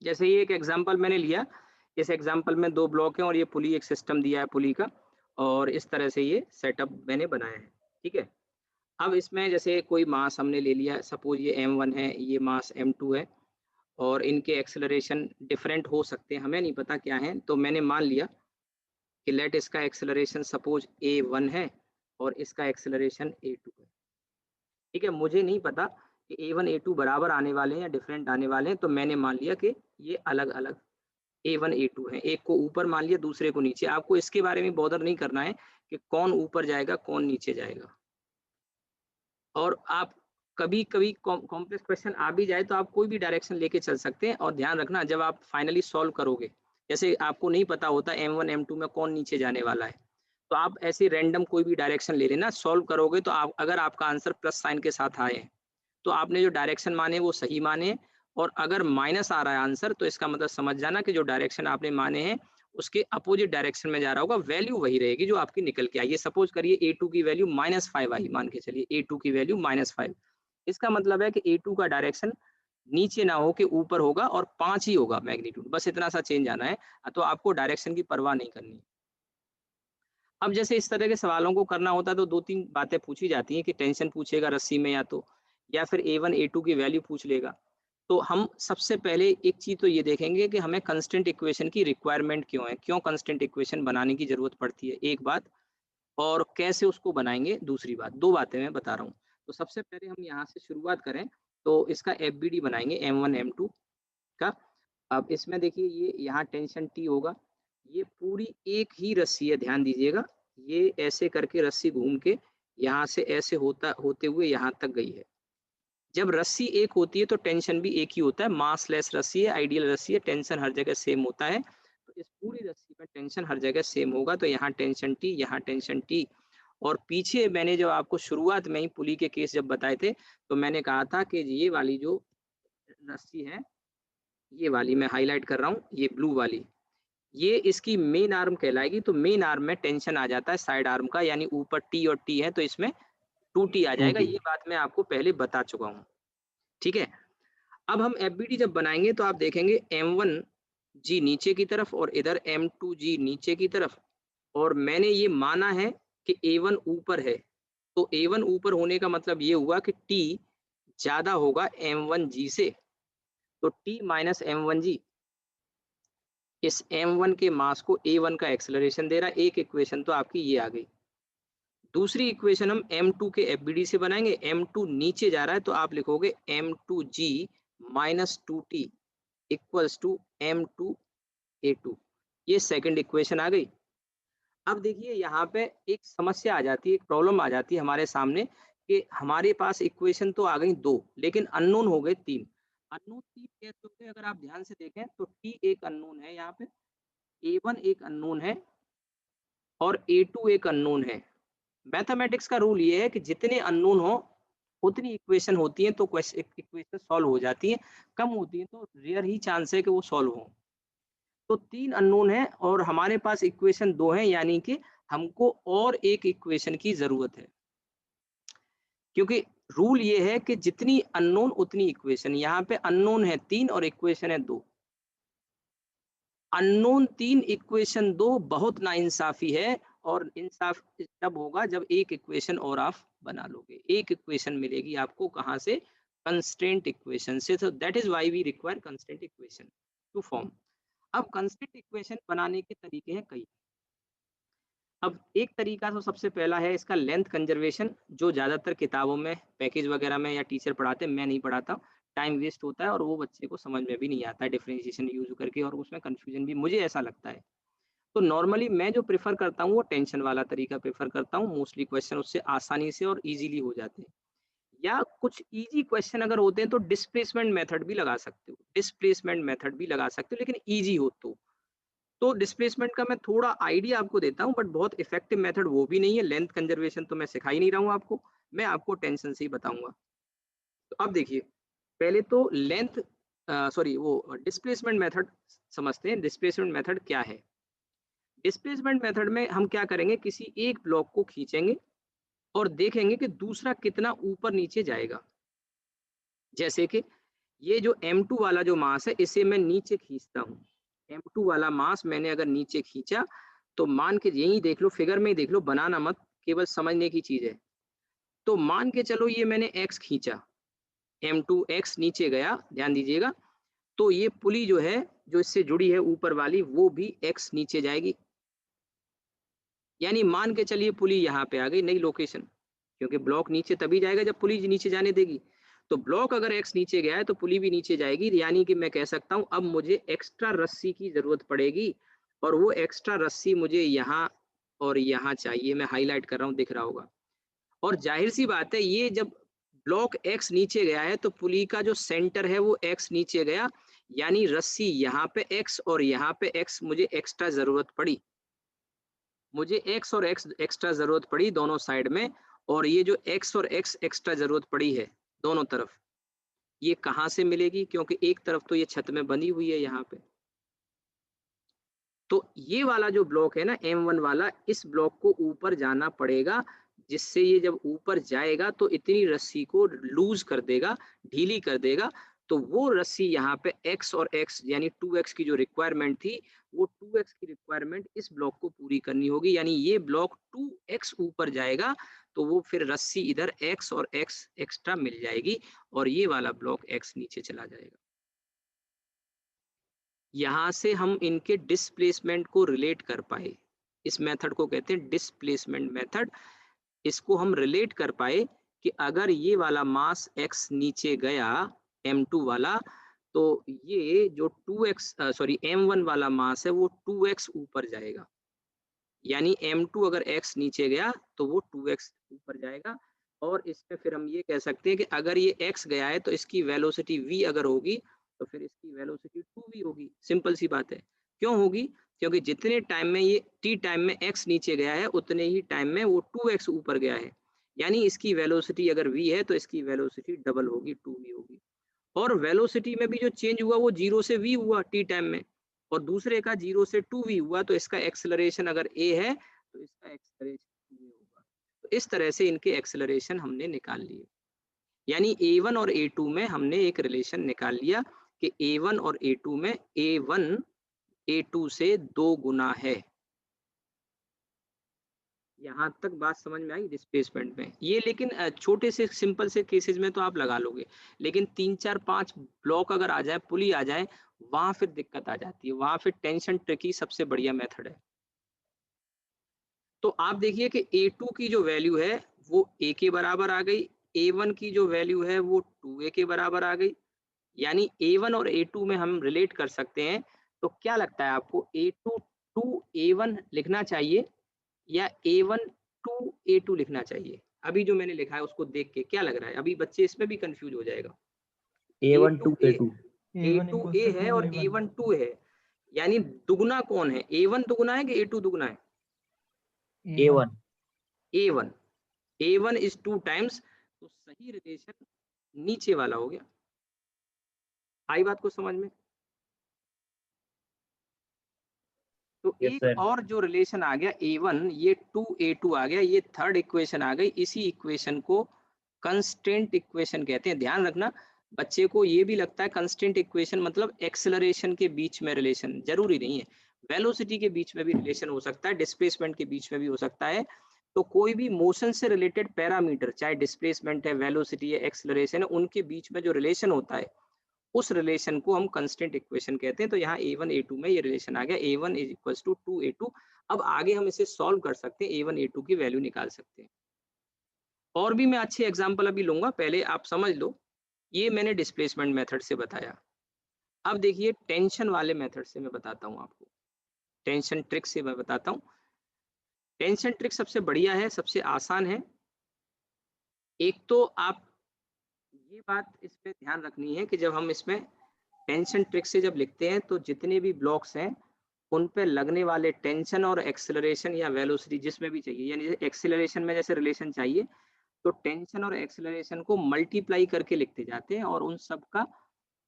A: जैसे ये एक एग्जांपल मैंने लिया, इस एग्जांपल में दो ब्लॉक हैं और ये पुली एक सिस्टम दिया है पुली का, और इस तरह से ये सेटअप मैंने बनाया है। ठीक है, अब इसमें जैसे कोई मास हमने ले लिया, सपोज ये m1 है, ये मास m2 है, और इनके एक्सेलरेशन डिफरेंट हो सकते हैं, हमें नहीं पता क्या है। तो मैंने मान लिया कि लेट इसका एक्सेलरेशन सपोज a1 है और इसका एक्सेलरेशन a2 है। ठीक है, मुझे नहीं पता कि a1 a2 बराबर आने वाले हैं या डिफरेंट आने वाले हैं, तो मैंने मान लिया कि ये अलग अलग a1 a2 है, एक को ऊपर मान लिया दूसरे को नीचे। आपको इसके बारे में बॉदर नहीं करना है कि कौन ऊपर जाएगा कौन नीचे जाएगा। और आप कभी कभी कॉम्प्लेक्स क्वेश्चन आ भी जाए तो आप कोई भी डायरेक्शन लेके चल सकते हैं, और ध्यान रखना जब आप फाइनली सॉल्व करोगे, जैसे आपको नहीं पता होता m1 m2 में कौन नीचे जाने वाला है, तो आप ऐसे रैंडम कोई भी डायरेक्शन ले लेना, सॉल्व करोगे तो आप अगर आपका आंसर प्लस साइन के साथ आए तो आपने जो डायरेक्शन माने वो सही माने, और अगर माइनस आ रहा है आंसर तो इसका मतलब समझ जाना कि जो डायरेक्शन आपने माने हैं उसके अपोजिट डायरेक्शन में जा रहा होगा, वैल्यू वही रहेगी जो आपकी निकल के आई है। सपोज करिए a2 की वैल्यू -5 आई, मान के चलिए a2 की वैल्यू -5, इसका मतलब है कि a2 का डायरेक्शन नीचे ना हो के ऊपर होगा और 5 ही होगा मैग्नीट्यूड, बस इतना सा चेंज आना है। तो आपको डायरेक्शन की परवाह नहीं करनी। अब जैसे इस तरह के सवालों को करना होता है तो दो तीन बातें पूछी जाती हैं कि टेंशन पूछेगा रस्सी में, या फिर a1 a2 की वैल्यू पूछ लेगा। तो हम सबसे पहले एक चीज तो ये देखेंगे कि हमें कंस्टेंट इक्वेशन की रिक्वायरमेंट क्यों है, क्यों कंस्टेंट इक्वेशन बनाने की जरूरत पड़ती है, एक बात, और कैसे उसको बनाएंगे दूसरी बात। दो बातें मैं बता रहा हूँ। तो सबसे पहले हम यहाँ से शुरुआत करें तो इसका FBD बनाएंगे m1 m2 का। अब इसमें देखिए ये यहाँ टेंशन T होगा, ये पूरी एक ही रस्सी है, ध्यान दीजिएगा, ये ऐसे करके रस्सी घूम के यहाँ से ऐसे होते हुए यहाँ तक गई है। जब रस्सी एक होती है तो टेंशन भी एक ही होता है, मास लेस रस्सी है, आइडियल रस्सी है, टेंशन हर जगह सेम होता है। तो इस पूरी रस्सी में टेंशन हर जगह सेम होगा, तो यहाँ टेंशन टी, यहाँ टेंशन टी। और पीछे मैंने जब आपको शुरुआत में ही पुली के केस जब बताए थे, तो मैंने कहा था कि ये वाली जो रस्सी है, ये वाली मैं हाईलाइट कर रहा हूँ, ये ब्लू वाली, ये इसकी मेन आर्म कहलाएगी। तो मेन आर्म में टेंशन आ जाता है साइड आर्म का, यानी ऊपर टी और टी है तो इसमें 2T आ जाएगा।
C: 2T।
A: ये बात मैं आपको पहले बता चुका हूँ, ठीक है। अब हम FBD जब बनाएंगे तो आप देखेंगे M1G नीचे की तरफ और इधर M2G नीचे की तरफ, और मैंने ये माना है कि A1 ऊपर है, तो A1 ऊपर होने का मतलब ये हुआ कि T ज्यादा होगा M1G से, तो T माइनस M1G इस M1 के मास को A1 का एक्सेलरेशन दे रहा है। एक इक्वेशन तो आपकी ये आ गई। दूसरी इक्वेशन हम M2 के FBD से बनाएंगे, M2 नीचे जा रहा है तो आप लिखोगे M2G minus 2T equals to M2A2। ये सेकंड इक्वेशन आ गई। अब देखिए यहाँ पे एक समस्या आ जाती है, एक प्रॉब्लम आ जाती है हमारे सामने कि हमारे पास इक्वेशन तो आ गई 2, लेकिन अननोन हो गए 3। अननोन 3 कैसे हो गए? अगर आप ध्यान से देखें तो T एक अननोन है, यहाँ पे A1 एक अननोन है और A2 एक अननोन है। मैथमेटिक्स का रूल ये है कि जितने अननोन हो उतनी इक्वेशन होती है, तो इक्वेशन सॉल्व हो जाती है। कम होती है तो रेयर ही चांस है कि वो सॉल्व हो। तो 3 अननोन है और हमारे पास इक्वेशन 2 है, यानी कि हमको और एक इक्वेशन की जरूरत है, क्योंकि रूल ये है कि जितनी अननोन उतनी इक्वेशन। यहाँ पे अननोन है 3 और इक्वेशन है 2। अननोन 3 इक्वेशन 2 बहुत नाइंसाफी है, और इंसाफ तब होगा जब एक इक्वेशन और आप बना लोगे। एक इक्वेशन मिलेगी आपको कहाँ से? कंस्ट्रेंट इक्वेशन से। तो that is why we require constraint equation to form. अब कंस्ट्रेंट इक्वेशन बनाने के तरीके हैं कई। अब एक तरीका तो सबसे पहला है इसका लेंथ कंजर्वेशन, जो ज्यादातर किताबों में पैकेज वगैरह में या टीचर पढ़ाते हैं, मैं नहीं पढ़ाता। टाइम वेस्ट होता है और वो बच्चे को समझ में भी नहीं आता है डिफरेंशिएशन यूज करके, और उसमें कंफ्यूजन भी, मुझे ऐसा लगता है। तो नॉर्मली मैं जो प्रेफर करता हूँ वो टेंशन वाला तरीका प्रेफर करता हूँ। मोस्टली क्वेश्चन उससे आसानी से और इजीली हो जाते हैं। या कुछ इजी क्वेश्चन अगर होते हैं तो डिस्प्लेसमेंट मेथड भी लगा सकते हो, डिस्प्लेसमेंट मेथड भी लगा सकते हो, लेकिन इजी हो तो डिस्प्लेसमेंट का मैं थोड़ा आइडिया आपको देता हूं, बट बहुत इफेक्टिव मेथड वो भी नहीं है। लेंथ कंजर्वेशन तो मैं सिखा ही नहीं रहा हूं आपको, मैं आपको टेंशन से ही बताऊंगा। तो अब देखिए, पहले तो लेंथ सॉरी वो डिस्प्लेसमेंट मेथड समझते हैं। डिस्प्लेसमेंट मेथड क्या है? डिस्प्लेसमेंट मेथड में हम क्या करेंगे, किसी एक ब्लॉक को खींचेंगे और देखेंगे कि दूसरा कितना ऊपर नीचे जाएगा। जैसे कि ये जो M2 वाला जो मास है, इसे मैं नीचे खींचता हूँ। M2 वाला मास मैंने अगर नीचे खींचा, तो मान के यही देख लो, फिगर में ही देख लो, बनाना मत, केवल समझने की चीज है। तो मान के चलो ये मैंने X खींचा, M2 X नीचे गया, ध्यान दीजिएगा। तो ये पुली जो है, जो इससे जुड़ी है ऊपर वाली, वो भी X नीचे जाएगी। यानी मान के चलिए पुली यहाँ पे आ गई, नई लोकेशन, क्योंकि ब्लॉक नीचे तभी जाएगा जब पुली नीचे जाने देगी। तो ब्लॉक अगर X नीचे गया है तो पुली भी नीचे जाएगी, यानी कि मैं कह सकता हूं अब मुझे एक्स्ट्रा रस्सी की जरूरत पड़ेगी, और वो एक्स्ट्रा रस्सी मुझे यहाँ और यहाँ चाहिए। मैं हाईलाइट कर रहा हूँ, दिख रहा होगा। और जाहिर सी बात है, ये जब ब्लॉक X नीचे गया है तो पुली का जो सेंटर है वो X नीचे गया, यानी रस्सी यहाँ पे X और यहाँ पे X मुझे एक्स्ट्रा जरूरत पड़ी। मुझे X और X एक्स्ट्रा जरूरत पड़ी दोनों साइड में, और ये जो X और X एक्स्ट्रा जरूरत पड़ी है दोनों तरफ, ये कहाँ से मिलेगी? क्योंकि एक तरफ तो ये छत में बंधी हुई है यहाँ पे। तो ये वाला जो ब्लॉक है ना, M1 वाला, इस ब्लॉक को ऊपर जाना पड़ेगा, जिससे ये जब ऊपर जाएगा तो इतनी रस्सी को लूज कर देगा, ढीली कर देगा। तो वो रस्सी यहाँ पे X और X यानी 2X की जो रिक्वायरमेंट थी, वो 2X की रिक्वायरमेंट इस ब्लॉक को पूरी करनी होगी, यानी ये ब्लॉक 2X ऊपर जाएगा, तो वो फिर रस्सी इधर X और X एक्स्ट्रा मिल जाएगी, और ये वाला ब्लॉक X नीचे चला जाएगा। यहाँ से हम इनके डिस्प्लेसमेंट को रिलेट कर पाए। इस मेथड को कहते हैं डिस्प्लेसमेंट मेथड। इसको हम रिलेट कर पाए कि अगर ये वाला मास X नीचे गया, M2 वाला, तो ये जो 2X सॉरी M1 वाला मास है वो 2X ऊपर जाएगा। यानी M2 अगर X नीचे गया तो वो 2X ऊपर जाएगा। और इसमें फिर हम ये कह सकते हैं कि अगर ये x गया है तो इसकी वेलोसिटी v अगर होगी तो फिर इसकी वेलोसिटी 2v होगी। सिंपल सी बात है। क्यों होगी? क्योंकि जितने टाइम में ये t टाइम में x नीचे गया है उतने ही टाइम में वो 2x ऊपर गया है, यानी इसकी वेलोसिटी अगर v है तो इसकी वेलोसिटी डबल होगी, 2v होगी। और वेलोसिटी में भी जो चेंज हुआ वो 0 से v हुआ t टाइम में, और दूसरे का 0 से 2v हुआ, तो इसका एक्सेलरेशन अगर a है तो इसका एक्सेलरेशन 2a होगा। तो इस तरह से इनके एक्सेलरेशन हमने निकाल लिए, यानी a1 और a2 में हमने एक रिलेशन निकाल लिया कि a1 और a2 में a1 a2 से 2 गुना है। यहाँ तक बात समझ में आई डिस्प्लेसमेंट में? ये लेकिन छोटे से सिंपल से केसेस में तो आप लगा लोगे, लेकिन 3 4 5 ब्लॉक अगर आ जाए, पुली आ जाए, वहां फिर दिक्कत आ जाती है, वहां फिर टेंशन ट्रिक ही सबसे बढ़िया मेथड है। तो आप देखिए कि a2 की जो वैल्यू है वो a के बराबर आ गई, a1 की जो वैल्यू है वो 2a के बराबर आ गई, यानी a1 और a2 में हम रिलेट कर सकते हैं। तो क्या लगता है आपको, a2 2a1 लिखना चाहिए या a1 2a2 लिखना चाहिए? अभी जो मैंने लिखा है उसको देख के क्या लग रहा है? अभी बच्चे इसमें भी कंफ्यूज हो जाएगा।
C: A1 2
A: a2
C: A2
A: a2 a है और a1 2 है, यानी दुगना कौन है? a1 दुगना है कि a2 दुगना है?
C: A1
A: a1 a1 is 2 times, तो सही रिलेशन नीचे वाला हो गया। आई बात को समझ में? तो
C: यस
A: एक
C: सर।
A: और जो रिलेशन आ गया a1, ये 2a2 आ गया, ये थर्ड इक्वेशन आ गई। इसी इक्वेशन को कंस्टेंट इक्वेशन कहते हैं। ध्यान रखना, बच्चे को ये भी लगता है कंस्टेंट इक्वेशन मतलब एक्सेलरेशन के बीच में रिलेशन, जरूरी नहीं है। वेलोसिटी के बीच में भी रिलेशन हो सकता है, डिस्प्लेसमेंट के बीच में भी हो सकता है। तो कोई भी मोशन से रिलेटेड पैरामीटर, चाहे डिस्प्लेसमेंट है, वेलोसिटी है, एक्सेलरेशन है, उनके बीच में जो रिलेशन होता है उस रिलेशन को हम कंस्टेंट इक्वेशन कहते हैं। तो यहाँ a1 a2 में ये रिलेशन आ गया, a1 is equal to 2a2। अब आगे हम इसे सॉल्व कर सकते हैं, a1 a2 की वैल्यू निकाल सकते हैं। और भी मैं अच्छे एग्जाम्पल अभी लूंगा, पहले आप समझ लो। ये मैंने डिस्प्लेसमेंट मेथड से बताया। अब देखिए टेंशन वाले मेथड से मैं बताता हूँ आपको, टेंशन ट्रिक से मैं बताता हूँ। टेंशन ट्रिक सबसे बढ़िया है, सबसे आसान है। एक तो आप ये बात इस पे ध्यान रखनी है कि जब हम इसमें टेंशन ट्रिक से जब लिखते हैं तो जितने भी ब्लॉक्स हैं उन पे लगने वाले टेंशन और एक्सेलरेशन या वेलोसिटी जिसमें भी चाहिए, यानी एक्सेलरेशन में जैसे रिलेशन चाहिए तो टेंशन और एक्सेलरेशन को मल्टीप्लाई करके लिखते जाते हैं और उन सब का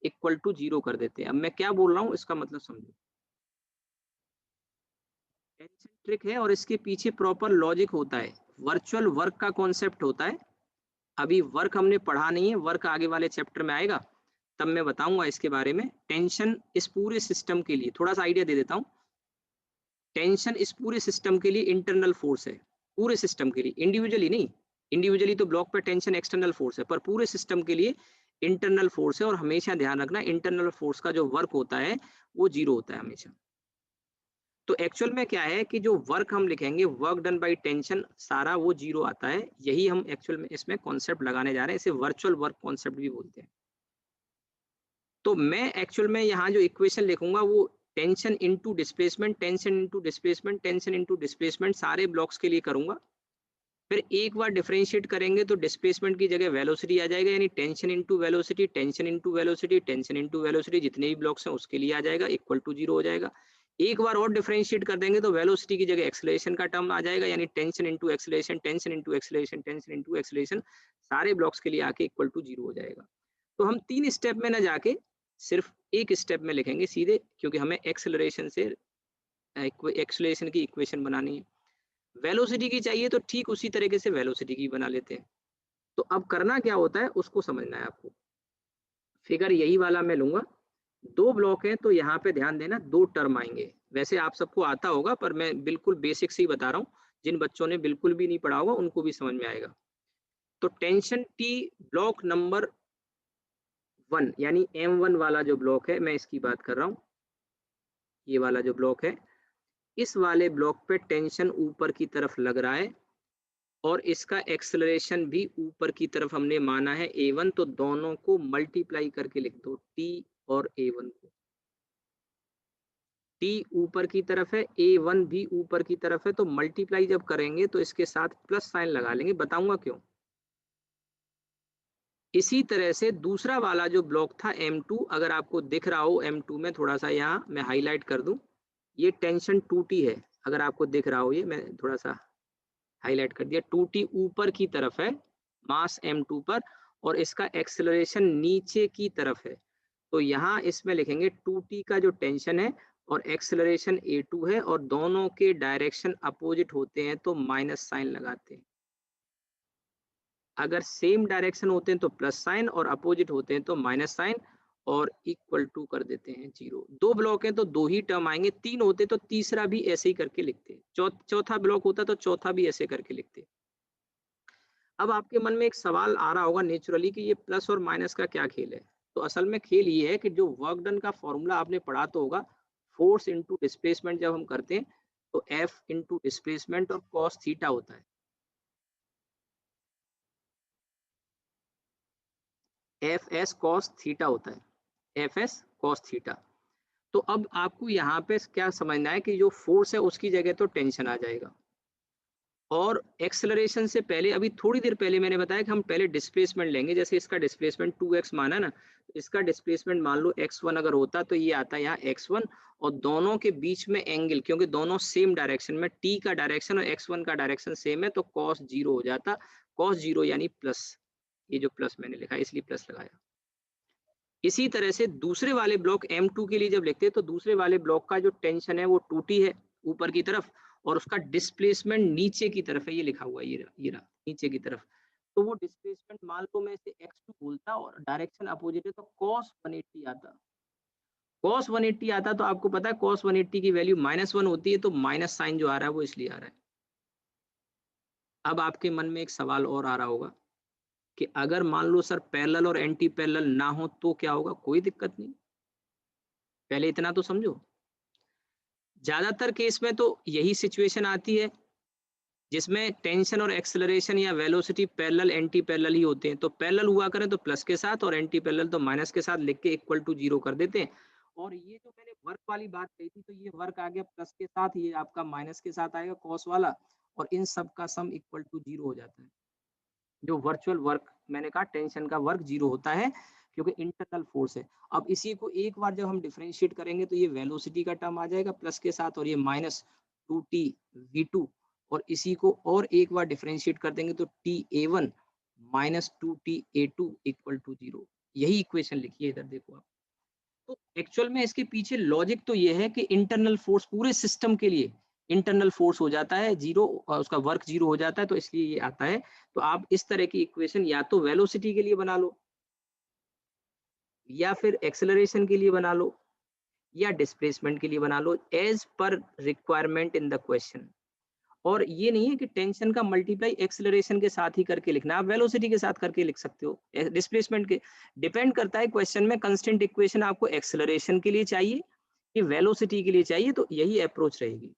A: इक्वल टू 0 कर देते हैं। अब मैं क्या बोल रहा हूँ इसका मतलब समझो। टेंशन ट्रिक है और इसके पीछे प्रॉपर लॉजिक होता है, वर्चुअल वर्क का कॉन्सेप्ट होता है। अभी वर्क हमने पढ़ा नहीं है, वर्क आगे वाले चैप्टर में आएगा, तब मैं बताऊंगा इसके बारे में। टेंशन इस पूरे सिस्टम के लिए थोड़ा सा आइडिया दे देता हूँ। टेंशन इस पूरे सिस्टम के लिए इंटरनल फोर्स है, पूरे सिस्टम के लिए, इंडिविजुअली नहीं। इंडिविजुअली तो ब्लॉक पे टेंशन एक्सटर्नल फोर्स है, पर पूरे सिस्टम के लिए इंटरनल फोर्स है। और हमेशा ध्यान रखना, इंटरनल फोर्स का जो वर्क होता है वो 0 होता है हमेशा। तो एक्चुअल में क्या है कि जो वर्क हम लिखेंगे, वर्क डन बाय टेंशन, सारा वो 0 आता है। यही हम एक्चुअल में इसमें कॉन्सेप्ट लगाने जा रहे हैं, इसे वर्चुअल वर्क कॉन्सेप्ट भी बोलते हैं। तो मैं एक्चुअल में यहाँ जो इक्वेशन लिखूंगा वो tension into displacement, tension into displacement, tension into displacement सारे ब्लॉक्स के लिए करूंगा। फिर एक बार डिफरेंशिएट करेंगे तो डिस्प्लेसमेंट की जगह वेलोसिटी आ जाएगा, यानी tension into velocity, tension into velocity, tension into velocity, जितने भी ब्लॉक्स हैं उसके लिए आ जाएगा, इक्वल टू 0 हो जाएगा। एक बार और डिफरेंशिएट कर देंगे तो वेलोसिटी की जगह एक्सेलरेशन का टर्म आ जाएगा, यानी tension into acceleration, tension into acceleration, tension into acceleration, सारे ब्लॉक्स के लिए आके इक्वल टू 0 हो जाएगा। तो हम 3 स्टेप में ना जाके सिर्फ एक स्टेप में लिखेंगे सीधे, क्योंकि हमें एक्सेलरेशन से एक्सेलरेशन की इक्वेशन बनानी है। वेलोसिटी की चाहिए तो ठीक उसी तरीके से वेलोसिटी की बना लेते हैं। तो अब करना क्या होता है उसको समझना है आपको। फिगर यही वाला मैं लूंगा, 2 ब्लॉक हैं तो यहाँ पे ध्यान देना, 2 टर्म आएंगे। वैसे आप सबको आता होगा पर मैं बिल्कुल बेसिक से ही बता रहा हूँ, जिन बच्चों ने बिल्कुल भी नहीं पढ़ा होगा उनको भी समझ में आएगा। तो टेंशन टी ब्लॉक नंबर 1 यानी M1 वाला जो ब्लॉक है, मैं इसकी बात कर रहा हूँ, ये वाला जो ब्लॉक है, इस वाले ब्लॉक पे टेंशन ऊपर की तरफ लग रहा है और इसका एक्सेलरेशन भी ऊपर की तरफ हमने माना है a1, तो दोनों को मल्टीप्लाई करके लिख दो, t और a1 को। t ऊपर की तरफ है, a1 भी ऊपर की तरफ है, तो मल्टीप्लाई जब करेंगे तो इसके साथ प्लस साइन लगा लेंगे, बताऊंगा क्यों। इसी तरह से दूसरा वाला जो ब्लॉक था M2, अगर आपको दिख रहा हो M2 में, थोड़ा सा यहाँ मैं हाईलाइट कर दूं, ये टेंशन 2T है। अगर आपको दिख रहा हो, ये मैं थोड़ा सा हाईलाइट कर दिया, 2T ऊपर की तरफ है मास M2 पर, और इसका एक्सेलरेशन नीचे की तरफ है। तो यहाँ इसमें लिखेंगे 2T का जो टेंशन है और एक्सेलरेशन A2 है, और दोनों के डायरेक्शन अपोजिट होते हैं तो माइनस साइन लगाते हैं। अगर सेम डायरेक्शन होते हैं तो प्लस साइन, और अपोजिट होते हैं तो माइनस साइन, और इक्वल टू कर देते हैं 0। दो ब्लॉक हैं तो दो ही टर्म आएंगे, तीन होते तो तीसरा भी ऐसे ही करके लिखते, चौथा ब्लॉक होता तो चौथा भी ऐसे करके लिखते। अब आपके मन में एक सवाल आ रहा होगा नेचुरली कि ये प्लस और माइनस का क्या खेल है। तो असल में खेल ये है कि जो वर्क डन का फॉर्मूला आपने पढ़ा तो होगा, फोर्स इनटू डिस्प्लेसमेंट जब हम करते हैं तो एफ इनटू डिस्प्लेसमेंट और कॉस थीटा होता है। एफ एस कॉस थीटा होता है, एफ एस कॉस थीटा। तो अब आपको यहाँ पे क्या समझना है कि जो फोर्स है उसकी जगह तो टेंशन आ जाएगा, और एक्सेलरेशन से पहले, अभी थोड़ी देर पहले मैंने बताया कि हम पहले डिस्प्लेसमेंट लेंगे। जैसे इसका डिस्प्लेसमेंट 2x माना ना, तो इसका डिस्प्लेसमेंट मान लो x1 अगर होता तो ये आता है यहाँ x1, और दोनों के बीच में एंगल, क्योंकि दोनों सेम डायरेक्शन में, t का डायरेक्शन और x1 का डायरेक्शन सेम है, तो cos 0 हो जाता, cos 0 यानी प्लस, ये जो प्लस मैंने लिखा है इसलिए प्लस लगाया। इसी तरह से दूसरे वाले ब्लॉक M2 के लिए जब लिखते हैं तो दूसरे वाले ब्लॉक का जो टेंशन है वो 2T है ऊपर की तरफ, और उसका डिस्प्लेसमेंट नीचे की तरफ है, ये लिखा हुआ है, ये रहा नीचे की तरफ। तो वो डिस्प्लेसमेंट मान लो मैं इसे x2 बोलता और डायरेक्शन अपोजिट है तो cos 180 आता। cos 180 आता तो आपको पता है cos 180 की वैल्यू -1 होती है, तो माइनस साइन जो आ रहा है वो इसलिए आ रहा है। अब आपके मन में एक सवाल और आ रहा होगा कि अगर मान लो सर पैरेलल और एंटी पैरेलल ना हो तो क्या होगा? कोई दिक्कत नहीं, पहले इतना तो समझो। ज्यादातर केस में तो यही सिचुएशन आती है जिसमें टेंशन और एक्सेलरेशन या वेलोसिटी पैरेलल एंटी पैरेलल ही होते हैं। तो पैरेलल हुआ करें तो प्लस के साथ, और एंटी पैरेलल तो माइनस के साथ लिख के इक्वल टू 0 कर देते हैं। और ये जो मैंने वर्क वाली बात कही थी, तो ये वर्क आ गया प्लस के साथ, ये आपका माइनस के साथ आएगा कॉस वाला, और इन सब का सम इक्वल टू 0 हो जाता है। जो वर्चुअल वर्क मैंने कहा टेंशन का वर्क 0 होता है क्योंकि इंटरनल फोर्स है। अब इसी को एक बार जब हम डिफरेंशिएट करेंगे तो ये वेलोसिटी का टर्म आ जाएगा प्लस के साथ, और ये -2t v2, और इसी को और एक बार डिफरेंशिएट कर देंगे तो ta1 -2t a2 equal to 0। यही इक्वेशन लिखिए इधर देखो आप। तो एक्चुअल में इसके पीछे लॉजिक तो ये है कि इंटरनल फोर्स पूरे सिस्टम के लिए इंटरनल फोर्स हो जाता है 0, उसका वर्क 0 हो जाता है, तो इसलिए ये आता है। तो आप इस तरह की इक्वेशन या तो वेलोसिटी के लिए बना लो, या फिर एक्सेलरेशन के लिए बना लो, या डिस्प्लेसमेंट के लिए बना लो, as per requirement in the question. और ये नहीं है कि टेंशन का मल्टीप्लाई एक्सेलरेशन के साथ ही करके लिखना, आप वेलोसिटी के साथ करके लिख सकते हो। डिस्प्लेसमेंट के डिपेंड करता है क्वेश्चन में कंस्टेंट इक्वेशन आपको एक्सेलरेशन के लिए चाहिए कि वेलोसिटी के लिए चाहिए, तो यही अप्रोच रहेगी।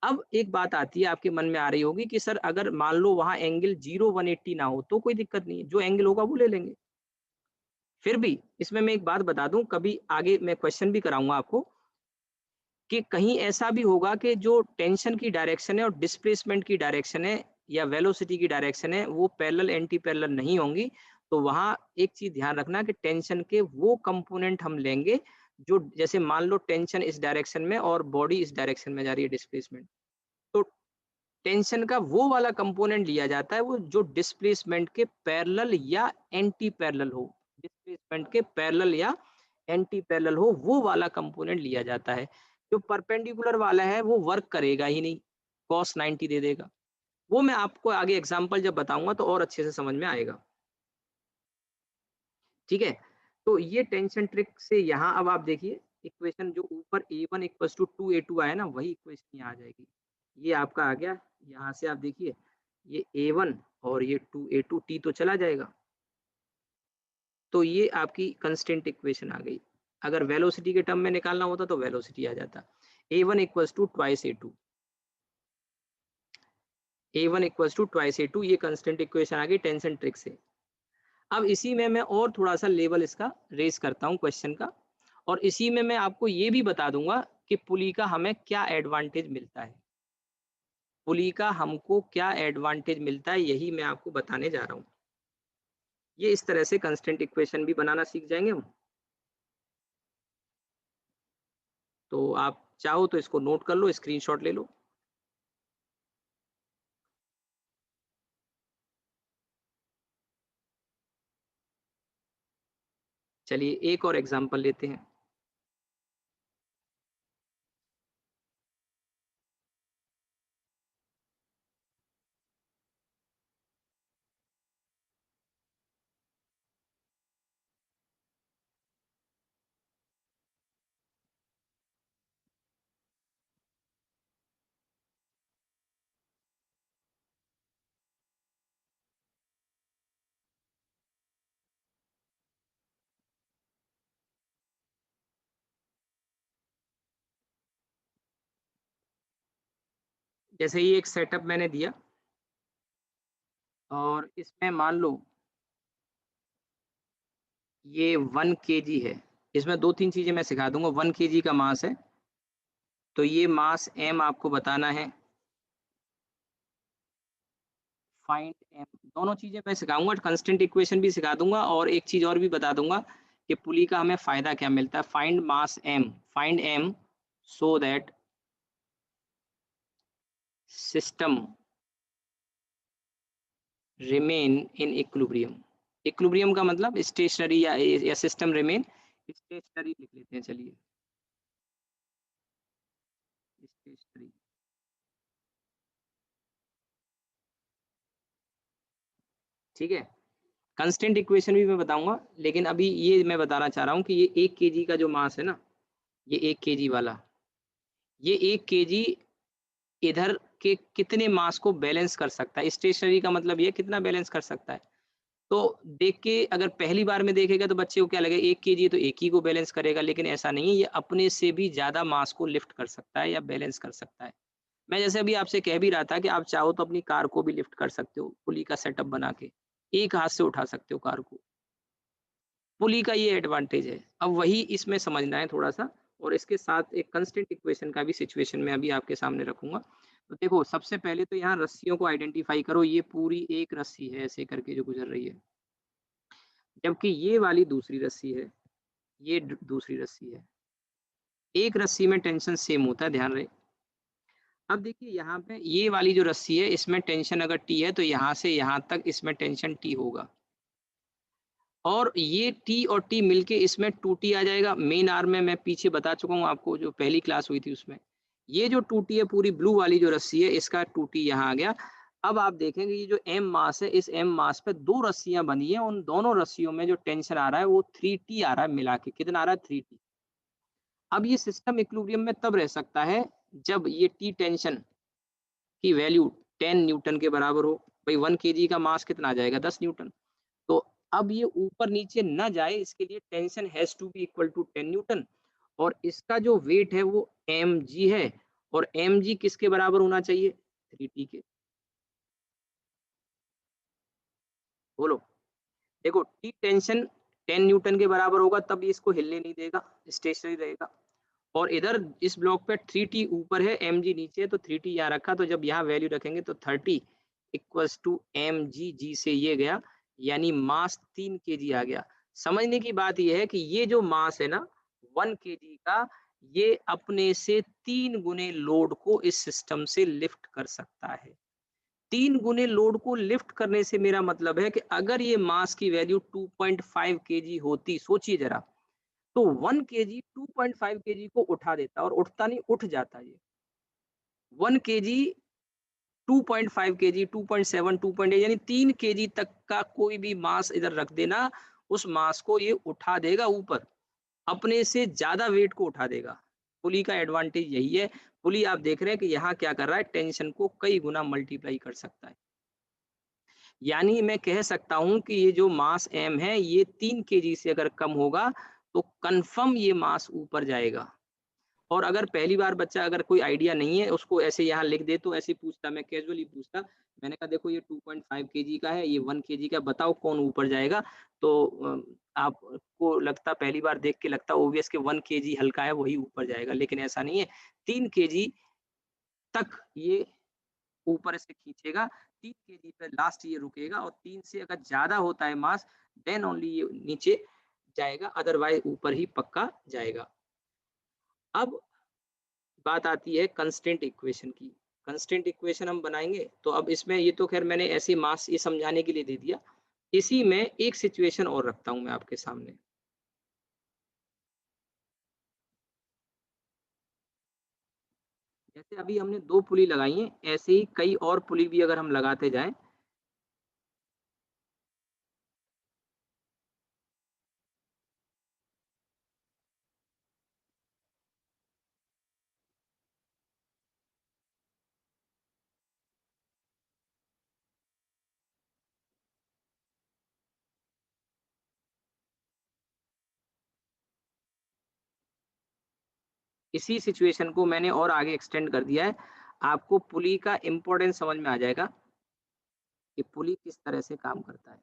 A: अब एक बात आती है आपके मन में आ रही होगी कि सर अगर मान लो वहां एंगल 0 180 ना हो तो कोई दिक्कत नहीं है, जो एंगल होगा वो ले लेंगे। फिर भी इसमें मैं एक बात बता दूं, कभी आगे मैं क्वेश्चन भी कराऊंगा आपको कि कहीं ऐसा भी होगा कि जो टेंशन की डायरेक्शन है और डिस्प्लेसमेंट की डायरेक्शन है या वेलोसिटी की डायरेक्शन है वो पैरेलल एंटी पैरेलल नहीं होंगी। तो वहां एक चीज ध्यान रखना कि टेंशन के वो कंपोनेंट हम लेंगे जो, जैसे मान लो टेंशन इस डायरेक्शन में और बॉडी इस डायरेक्शन में जा रही है डिस्प्लेसमेंट, तो टेंशन का वो वाला कंपोनेंट लिया जाता है वो जो डिस्प्लेसमेंट के पैरेलल या एंटी पैरेलल हो, डिस्प्लेसमेंट के पैरेलल या एंटी पैरेलल हो वो वाला कंपोनेंट लिया जाता है। जो परपेंडिकुलर वाला है वो वर्क करेगा ही नहीं, cos 90 दे देगा। वो मैं आपको आगे एग्जांपल जब बताऊंगा तो और अच्छे से समझ में आएगा। ठीक है, तो ये टेंशन ट्रिक से यहाँ अब आप देखिए इक्वेशन जो ऊपर a1 = 2a2 आया ना, वही इक्वेशन यहाँ आ जाएगी। ये आपका आ गया, यहाँ से आप देखिए ये a1 और ये 2a2, t तो चला जाएगा, तो ये आपकी कंस्टेंट इक्वेशन आ गई। अगर वेलोसिटी के टर्म में निकालना होता तो वेलोसिटी आ जाता, a1 = 2 a2, a1 = 2 a2, ये कंस्टेंट इक्वेशन आ गई टेंशन ट्रिक से। अब इसी में मैं और थोड़ा सा लेवल इसका रेस करता हूँ क्वेश्चन का, और इसी में मैं आपको ये भी बता दूंगा कि पुली का हमें क्या एडवांटेज मिलता है, पुली का हमको क्या एडवांटेज मिलता है, यही मैं आपको बताने जा रहा हूँ। ये इस तरह से कंस्टेंट इक्वेशन भी बनाना सीख जाएंगे हम। तो आप चाहो तो इसको नोट कर लो, स्क्रीनशॉट ले लो। चलिए एक और एग्जांपल लेते हैं। जैसे ये एक सेटअप मैंने दिया और इसमें मान लो ये 1 kg है। इसमें 2-3 चीजें मैं सिखा दूंगा। 1 kg का मास है, तो ये मास m आपको बताना है। फाइंड m, दोनों चीजें मैं सिखाऊंगा, कंस्टेंट इक्वेशन भी सिखा दूंगा और एक चीज और भी बता दूंगा कि पुली का हमें फायदा क्या मिलता है। Find mass m, find m so that system remain in equilibrium. Equilibrium का मतलब स्टेशनरी या सिस्टम रिमेन स्टेशनरी लिख लेते हैं। चलिए स्टेशनरी, ठीक है। कंस्टेंट इक्वेशन भी मैं बताऊंगा, लेकिन अभी ये मैं बताना चाह रहा हूँ कि ये 1 kg का जो मास है ना, ये 1 kg वाला, ये 1 kg इधर के कितने मास को बैलेंस कर सकता है। स्टेशनरी का मतलब ये कितना बैलेंस कर सकता है। तो देख के अगर पहली बार में देखेगा तो बच्चे को क्या लगेगा, 1 kg तो एक ही को बैलेंस करेगा, लेकिन ऐसा नहीं है। ये अपने से भी ज्यादा मास को लिफ्ट कर सकता है या बैलेंस कर सकता है। मैं जैसे अभी आपसे कह भी रहा था कि आप चाहो तो अपनी कार को भी लिफ्ट कर सकते हो, पुली का सेटअप बना के एक हाथ से उठा सकते हो कार को। पुली का ये एडवांटेज है। अब वही इसमें समझना है थोड़ा सा, और इसके साथ एक कंस्टेंट इक्वेशन का भी सिचुएशन में अभी आपके सामने रखूंगा। तो देखो सबसे पहले तो यहाँ रस्सियों को आइडेंटिफाई करो। ये पूरी एक रस्सी है ऐसे करके जो गुजर रही है, जबकि ये वाली दूसरी रस्सी है, ये दूसरी रस्सी है। एक रस्सी में टेंशन सेम होता है, ध्यान रहे। अब देखिए यहाँ पे ये वाली जो रस्सी है, इसमें टेंशन अगर टी है तो यहाँ से यहाँ तक इसमें टेंशन टी होगा, और ये टी और टी मिलके इसमें 2t आ जाएगा। मेन आर्म में मैं पीछे बता चुका हूँ आपको, जो पहली क्लास हुई थी उसमें। ये जो 2t है, पूरी ब्लू वाली जो रस्सी है, इसका 2t यहाँ आ गया। अब आप देखेंगे ये जो m मास है, इस m मास पे दो रस्सियां बनी है, उन दोनों रस्सियों में जो टेंशन आ रहा है वो 3t आ रहा है मिला के। कितना आ रहा है, 3t। अब ये सिस्टम इक्विलिब्रियम में तब रह सकता है जब ये टी टेंशन की वैल्यू 10 न्यूटन के बराबर हो। भाई 1 kg का मास कितना आ जाएगा, 10 न्यूटन। तो अब ये ऊपर नीचे ना जाए, इसके लिए tension has to be equal to 10 newton, और इसका जो वेट है वो mg है, और mg किसके बराबर होना चाहिए, 3t के। बोलो, देखो टी टेंशन 10 न्यूटन के बराबर होगा तब ये इसको हिलने नहीं देगा, स्टेशनरी रहेगा। और इधर इस ब्लॉक पे 3t ऊपर है, mg नीचे है, तो 3t यहाँ रखा, तो जब यहाँ वैल्यू रखेंगे तो 30 इक्वल्स टू mg, g से ये गया, यानी मास 3 kg आ गया। समझने की बात यह है कि ये जो मास है ना 1 kg का, ये अपने से 3 गुने लोड को इस सिस्टम से लिफ्ट कर सकता है। 3 गुने लोड को लिफ्ट करने से मेरा मतलब है कि अगर ये मास की वैल्यू 2.5 kg होती, सोचिए जरा, तो 1 kg 2.5 kg को उठा देता, और उठता नहीं, उठ जाता। ये 1 kg 2.5 kg 2.7 2.8 यानी 3 kg तक का कोई भी मास इधर रख देना, उस मास को ये उठा देगा ऊपर, अपने से ज्यादा वेट को उठा देगा। पुली का एडवांटेज यही है। पुली आप देख रहे हैं कि यहाँ क्या कर रहा है, टेंशन को कई गुना मल्टीप्लाई कर सकता है। यानी मैं कह सकता हूं कि ये जो मास m है, ये 3 kg से अगर कम होगा तो कंफर्म ये मास ऊपर जाएगा। और अगर पहली बार बच्चा, अगर कोई आइडिया नहीं है, उसको ऐसे यहाँ लिख दे, तो ऐसे पूछता, मैं कैजुअली पूछता, मैंने कहा देखो ये 2.5 kg का है, ये 1 kg का, बताओ कौन ऊपर जाएगा। तो आपको लगता, पहली बार देख के लगता ओबियस के 1 kg हल्का है वही ऊपर जाएगा, लेकिन ऐसा नहीं है। 3 kg तक ये ऊपर से खींचेगा, 3 kg पे लास्ट ये रुकेगा, और 3 से अगर ज्यादा होता है मास देन ओनली ये नीचे जाएगा, अदरवाइज ऊपर ही पक्का जाएगा। अब बात आती है कंस्टेंट इक्वेशन की। कंस्टेंट इक्वेशन हम बनाएंगे, तो अब इसमें ये तो खैर मैंने ऐसे मास ये समझाने के लिए दे दिया, इसी में एक सिचुएशन और रखता हूं मैं आपके सामने। जैसे अभी हमने 2 पुली लगाई हैं, ऐसे ही कई और पुली भी अगर हम लगाते जाएं, इसी सिचुएशन को मैंने और आगे एक्सटेंड कर दिया है, आपको पुली का इंपॉर्टेंस समझ में आ जाएगा कि पुली किस तरह से काम करता है।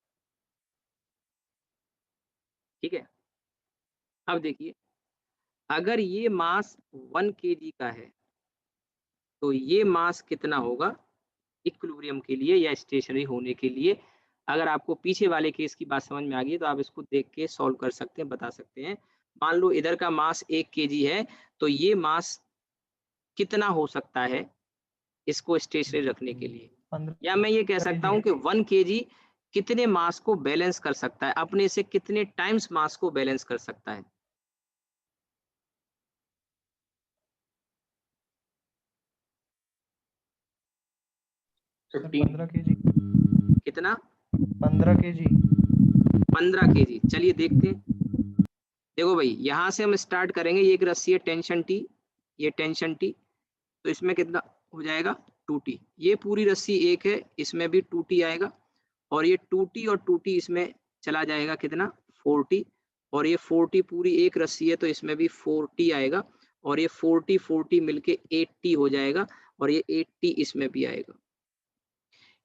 A: ठीक है, अब देखिए, अगर ये मास 1 kg का है, तो ये मास कितना होगा इक्विलिब्रियम के लिए या स्टेशनरी होने के लिए। अगर आपको पीछे वाले केस की बात समझ में आ गई तो आप इसको देख के सॉल्व कर सकते हैं, बता सकते हैं। मान लो इधर का मास 1 kg है, तो ये मास कितना हो सकता है इसको स्टेशनरी रखने के लिए, या मैं ये कह सकता हूं कि 1 kg कितने मास को बैलेंस कर सकता है, अपने से कितने टाइम्स मास को बैलेंस कर सकता है।
D: 15 kg।
A: कितना?
D: 15 kg।
A: 15 kg। चलिए देखते हैं। देखो भाई, यहां से हम स्टार्ट करेंगे, ये एक रस्सी है टेंशन टी, ये टेंशन टी, तो इसमें कितना हो जाएगा 2t। ये पूरी रस्सी एक है, इसमें भी 2t आएगा, और ये 2t और 2t इसमें चला जाएगा कितना 4t, और ये 4t पूरी एक रस्सी है तो इसमें भी 4t आएगा, और ये 4t 4t मिलके 8t हो जाएगा, और ये 8t इसमें भी आएगा।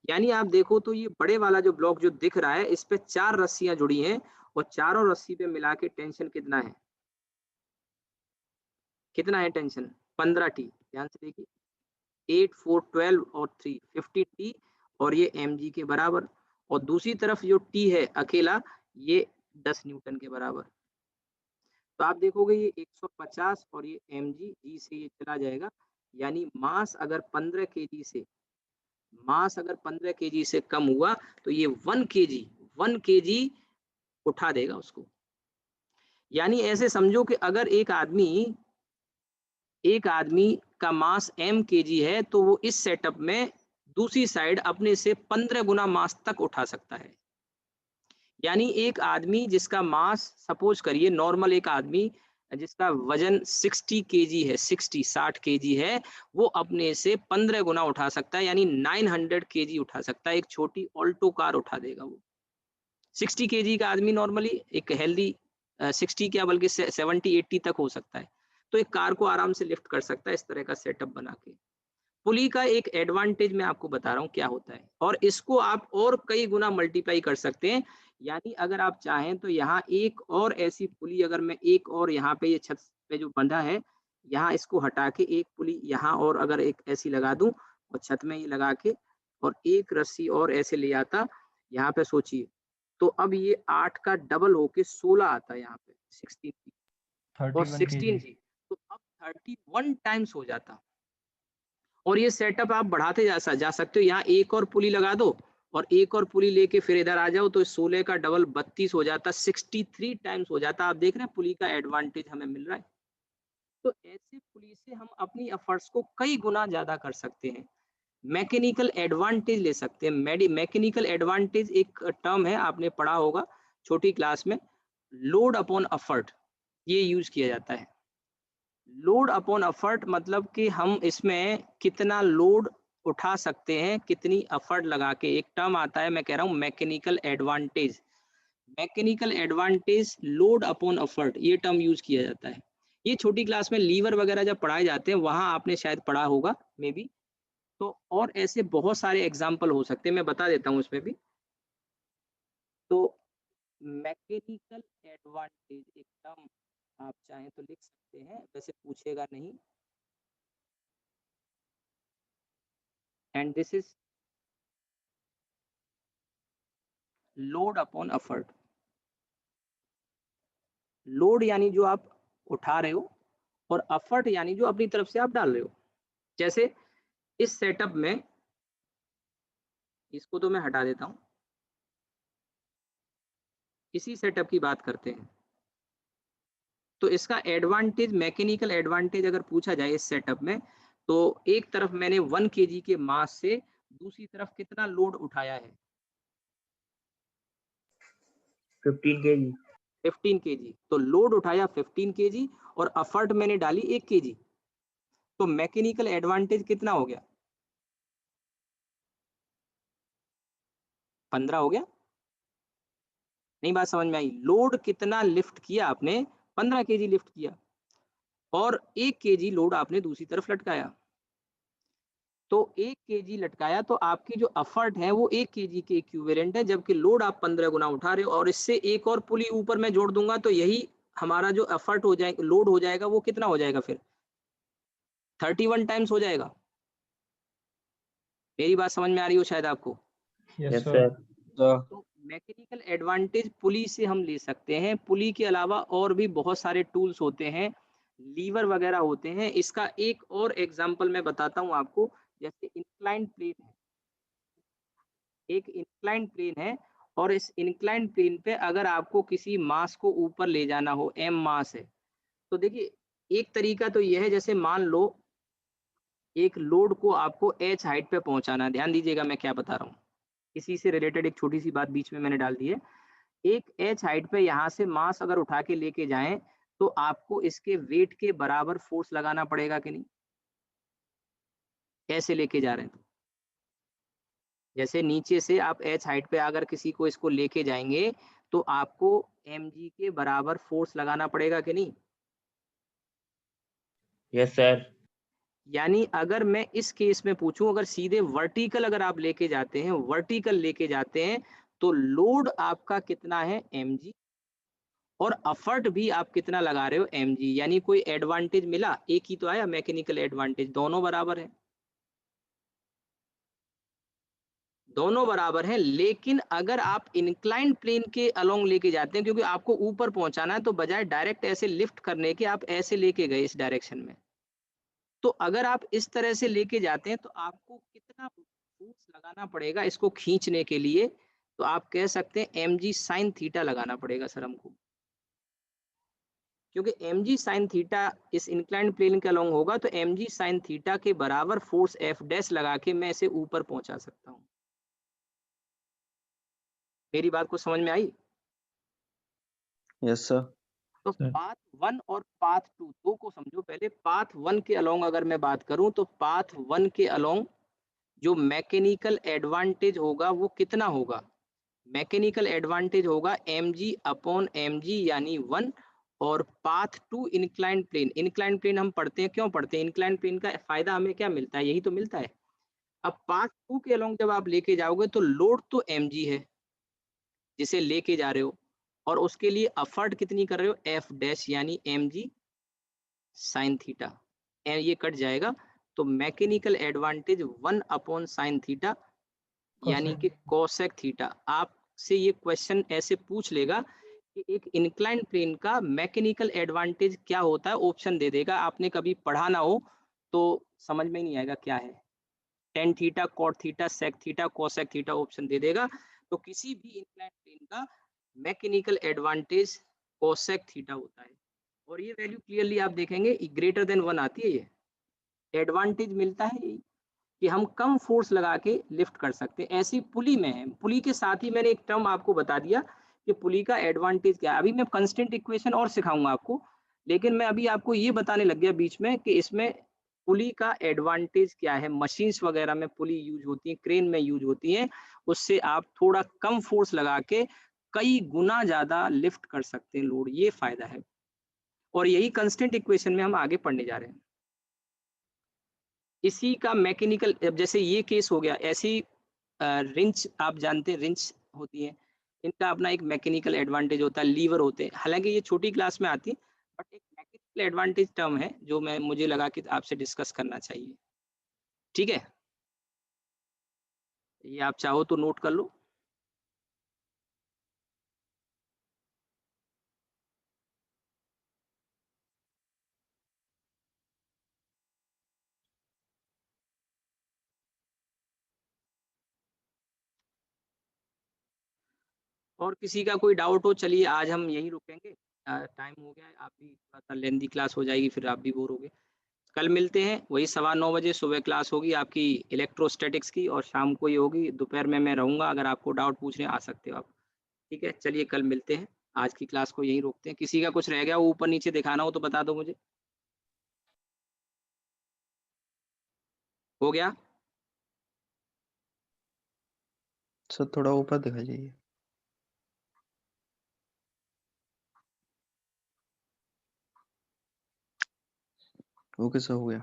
A: यानी आप देखो तो ये बड़े वाला जो ब्लॉक जो दिख रहा है, इस पे 4 रस्सियां जुड़ी हैं, और चारों रस्सी पे मिला के टेंशन कितना है, कितना है टेंशन 15t। ध्यान से देखिए, 8 4 12 और 3 50t, और ये mg के बराबर, और दूसरी तरफ जो t है अकेला, ये 10 न्यूटन के बराबर। तो आप देखोगे ये 150 और ये mg, g से ये चला जाएगा, यानी मास अगर 15 kg से, मास अगर 15 kg से कम हुआ तो ये 1 kg उठा देगा उसको। यानी ऐसे समझो कि अगर एक आदमी का मास m kg है, तो वो इस सेटअप में दूसरी साइड अपने से 15 गुना मास तक उठा सकता है। यानी एक आदमी जिसका मास, सपोज करिए नॉर्मल एक आदमी जिसका वजन 60 kg है, 60 kg है, वो अपने से 15 गुना उठा सकता है, यानी 900 kg उठा सकता है। एक छोटी ऑल्टो कार उठा देगा वो। 60 kg का आदमी नॉर्मली एक हेल्दी 60 क्या बल्कि 70 80 तक हो सकता है, तो एक कार को आराम से लिफ्ट कर सकता है इस तरह का सेटअप बना के। पुली का एक एडवांटेज मैं आपको बता रहा हूँ क्या होता है, और इसको आप और कई गुना मल्टीप्लाई कर सकते हैं। यानी अगर आप चाहें तो यहाँ एक और ऐसी पुली, अगर मैं एक और यहाँ पे ये छत पे जो बंधा है, यहाँ इसको हटा के एक पुली यहाँ और अगर एक ऐसी लगा दूं, और छत में ये लगा के और एक रस्सी और ऐसे ले आता यहाँ पे, सोचिए तो अब ये 8 का डबल होके 16 आता है यहाँ पे 16 और
D: 31
A: 16
D: kg।
A: जी, तो अब 31 टाइम्स हो जाता। और ये सेटअप आप बढ़ाते जा सकते हो, यहाँ एक और पुली लगा दो और एक और पुली लेके फिर इधर आ जाओ, तो 16 का डबल 32 हो जाता, 63 टाइम्स हो जाता। आप देख रहे हैं पुली का एडवांटेज हमें मिल रहा है। तो ऐसे पुली से हम अपनी एफर्ट्स को कई गुना ज्यादा कर सकते हैं। मैकेनिकल एडवांटेज ले सकते हैं। मैकेनिकल एडवांटेज एक टर्म है, आपने पढ़ा होगा छोटी क्लास में, लोड अपॉन एफर्ट, ये यूज किया जाता है। लोड अपॉन एफर्ट मतलब कि हम इसमें कितना लोड उठा सकते हैं, कितनी एफर्ट लगा के। एक टर्म आता है, मैं कह रहा हूँ mechanical advantage. Mechanical advantage load upon effort, ये टर्म यूज किया जाता है। ये छोटी क्लास में लीवर वगैरह जब पढ़ाए जाते हैं वहां आपने शायद पढ़ा होगा मे बी। तो और ऐसे बहुत सारे एग्जाम्पल हो सकते हैं, मैं बता देता हूँ उसमें भी। तो मैकेनिकल एडवांटेज एक टर्म आप चाहें तो लिख सकते हैं, वैसे पूछेगा नहीं। And this is load upon effort. Load यानी जो आप उठा रहे हो और एफर्ट यानी जो अपनी तरफ से आप डाल रहे हो। जैसे इस सेटअप में, इसको तो मैं हटा देता हूं, इसी सेटअप की बात करते हैं। तो इसका एडवांटेज, मैकेनिकल एडवांटेज अगर पूछा जाए इस सेटअप में, तो एक तरफ मैंने 1 kg के मास से दूसरी तरफ कितना लोड उठाया है?
C: 15 kg।
A: 15 kg। तो लोड उठाया 15 kg और एफर्ट मैंने डाली 1 kg। तो मैकेनिकल एडवांटेज कितना हो गया? 15 हो गया? नहीं बात समझ में आई? लोड कितना लिफ्ट किया आपने? 15 kg लिफ्ट किया और 1 kg लोड आपने दूसरी तरफ लटकाया। तो 1 kg लटकाया तो आपकी जो एफर्ट है वो 1 kg के इक्विवेलेंट है, जबकि लोड आप 15 गुना उठा रहे हो। और इससे एक और पुली ऊपर मैं जोड़ दूंगा तो यही हमारा जो एफर्ट हो जाएगा, लोड हो जाएगा, वो कितना हो जाएगा फिर? 31 टाइम्स हो जाएगा। मेरी बात समझ में आ रही हो शायद आपको?
C: Yes sir.
A: तो मैकेनिकल एडवांटेज पुली से हम ले सकते हैं। पुली के अलावा और भी बहुत सारे टूल्स होते हैं, लीवर वगैरह होते हैं। इसका एक और एग्जांपल मैं बताता हूं आपको। जैसे इंक्लाइंड प्लेन है, एक इंक्लाइंड प्लेन है, और इस इंक्लाइंड प्लेन पे अगर आपको किसी मास को ऊपर ले जाना हो, m मास है, तो देखिए एक तरीका तो यह है, जैसे मान लो एक लोड को आपको h हाइट पे पहुंचाना है। ध्यान दीजिएगा मैं क्या बता रहा हूँ, इसी से रिलेटेड एक छोटी सी बात बीच में मैंने डाल दी है। एक h हाइट पे यहाँ से मास अगर उठा के लेके जाएं तो आपको इसके वेट के बराबर फोर्स लगाना पड़ेगा कि नहीं? ऐसे लेके जा रहे हैं तो जैसे नीचे से आप h हाइट पे अगर किसी को इसको लेके जाएंगे तो आपको mg के बराबर फोर्स लगाना पड़ेगा कि नहीं?
C: Yes sir.
A: यानी अगर मैं इस केस में पूछूं, अगर सीधे वर्टिकल अगर आप लेके जाते हैं, वर्टिकल लेके जाते हैं, तो लोड आपका कितना है? mg। और एफर्ट भी आप कितना लगा रहे हो? mg। यानी कोई एडवांटेज मिला? एक ही तो आया मैकेनिकल एडवांटेज, दोनों बराबर है, दोनों बराबर हैं। लेकिन अगर आप इंक्लाइंड प्लेन के अलोंग लेके जाते हैं, क्योंकि आपको ऊपर पहुंचाना है, तो बजाय डायरेक्ट ऐसे लिफ्ट करने के आप ऐसे लेके गए इस डायरेक्शन में, तो अगर आप इस तरह से लेके जाते हैं तो आपको कितना फोर्स लगाना पड़ेगा इसको खींचने के लिए? तो आप कह सकते हैं mg साइन थीटा लगाना पड़ेगा सर हमको, क्योंकि mg साइन थीटा इस इंक्लाइंड प्लेन के अलोंग होगा, तो mg साइन थीटा के बराबर फोर्स f डैश लगा के मैं इसे ऊपर पहुंचा सकता हूं। मेरी बात को समझ में आई?
C: Yes sir.
A: तो पाथ 1 और पाथ 2 दो को समझो। पहले पाथ 1 के अलोंग अगर मैं बात करूं, तो पाथ 1 के अलोंग जो मैकेनिकल एडवांटेज होगा वो कितना होगा? मैकेनिकल एडवांटेज होगा mg अपॉन mg यानी 1। और path 2 inclined plane, inclined plane हम पढ़ते हैं, क्यों पढ़ते हैं? इंक्लाइंड प्लेन का फायदा हमें क्या मिलता है? यही तो मिलता है। अब पाथ 2 के अलोंग जब आप लेके जाओगे तो लोड तो mg है जिसे लेके जा रहे हो, और उसके लिए एफर्ट कितनी कर रहे हो? एफ डैश यानी mg साइन थीटा। ये कट जाएगा, तो mechanical advantage 1 upon sine theta यानी कि कोसेक थीटा। आपसे ये क्वेश्चन ऐसे पूछ लेगा कि एक इंक्लाइन प्लेन का मैकेनिकल एडवांटेज क्या होता है, ऑप्शन दे देगा। आपने कभी पढ़ा ना हो तो समझ में नहीं आएगा क्या है। Tan theta, cot theta, sec theta, cosec theta option दे देगा। तो किसी भी इंक्लाइन प्लेन का मैकेनिकल एडवांटेज कोसेक थीटा होता है। और ये वैल्यू क्लियरली आप देखेंगे ग्रेटर देन 1 आती है। ये एडवांटेज मिलता है कि हम कम फोर्स लगा के लिफ्ट कर सकते हैं। ऐसी पुली में है। पुली के साथ ही मैंने एक टर्म आपको बता दिया कि पुली का एडवांटेज क्या है। अभी मैं कांस्टेंट इक्वेशन और सिखाऊंगा आपको, लेकिन मैं अभी आपको ये बताने लग गया बीच में कि इसमें पुली का एडवांटेज क्या है। मशीन्स वगैरह में पुली यूज होती है, क्रेन में यूज होती है, उससे आप थोड़ा कम फोर्स लगा के कई गुना ज्यादा लिफ्ट कर सकते हैं लोड। ये फायदा है, और यही कांस्टेंट इक्वेशन में हम आगे पढ़ने जा रहे हैं। इसी का मैकेनिकल, जैसे ये केस हो गया, ऐसी रिंच आप जानते हैं, रिंच होती है, इनका अपना एक मैकेनिकल एडवांटेज होता है। लीवर होते हैं, हालांकि ये छोटी क्लास में आती है, बट एक मैकेनिकल एडवांटेज टर्म है जो मैं मुझे लगा कि आपसे डिस्कस करना चाहिए। ठीक है, ये आप चाहो तो नोट कर लो। और किसी का कोई डाउट हो, चलिए आज हम यहीं रुकेंगे, टाइम हो गया है, आप भी थोड़ा सा लेंदी क्लास हो जाएगी, फिर आप भी बोर होगे। कल मिलते हैं वही 9:15 बजे, सुबह क्लास होगी आपकी इलेक्ट्रोस्टैटिक्स की और शाम को ही होगी, दोपहर में मैं रहूंगा, अगर आपको डाउट पूछने आ सकते हो आप। ठीक है, चलिए कल मिलते हैं, आज की क्लास को यहीं रोकते हैं। किसी का कुछ रह गया ऊपर नीचे दिखाना हो तो बता दो मुझे। हो गया?
D: सर थोड़ा ऊपर दिखा जाइए। ओके सर, हो गया।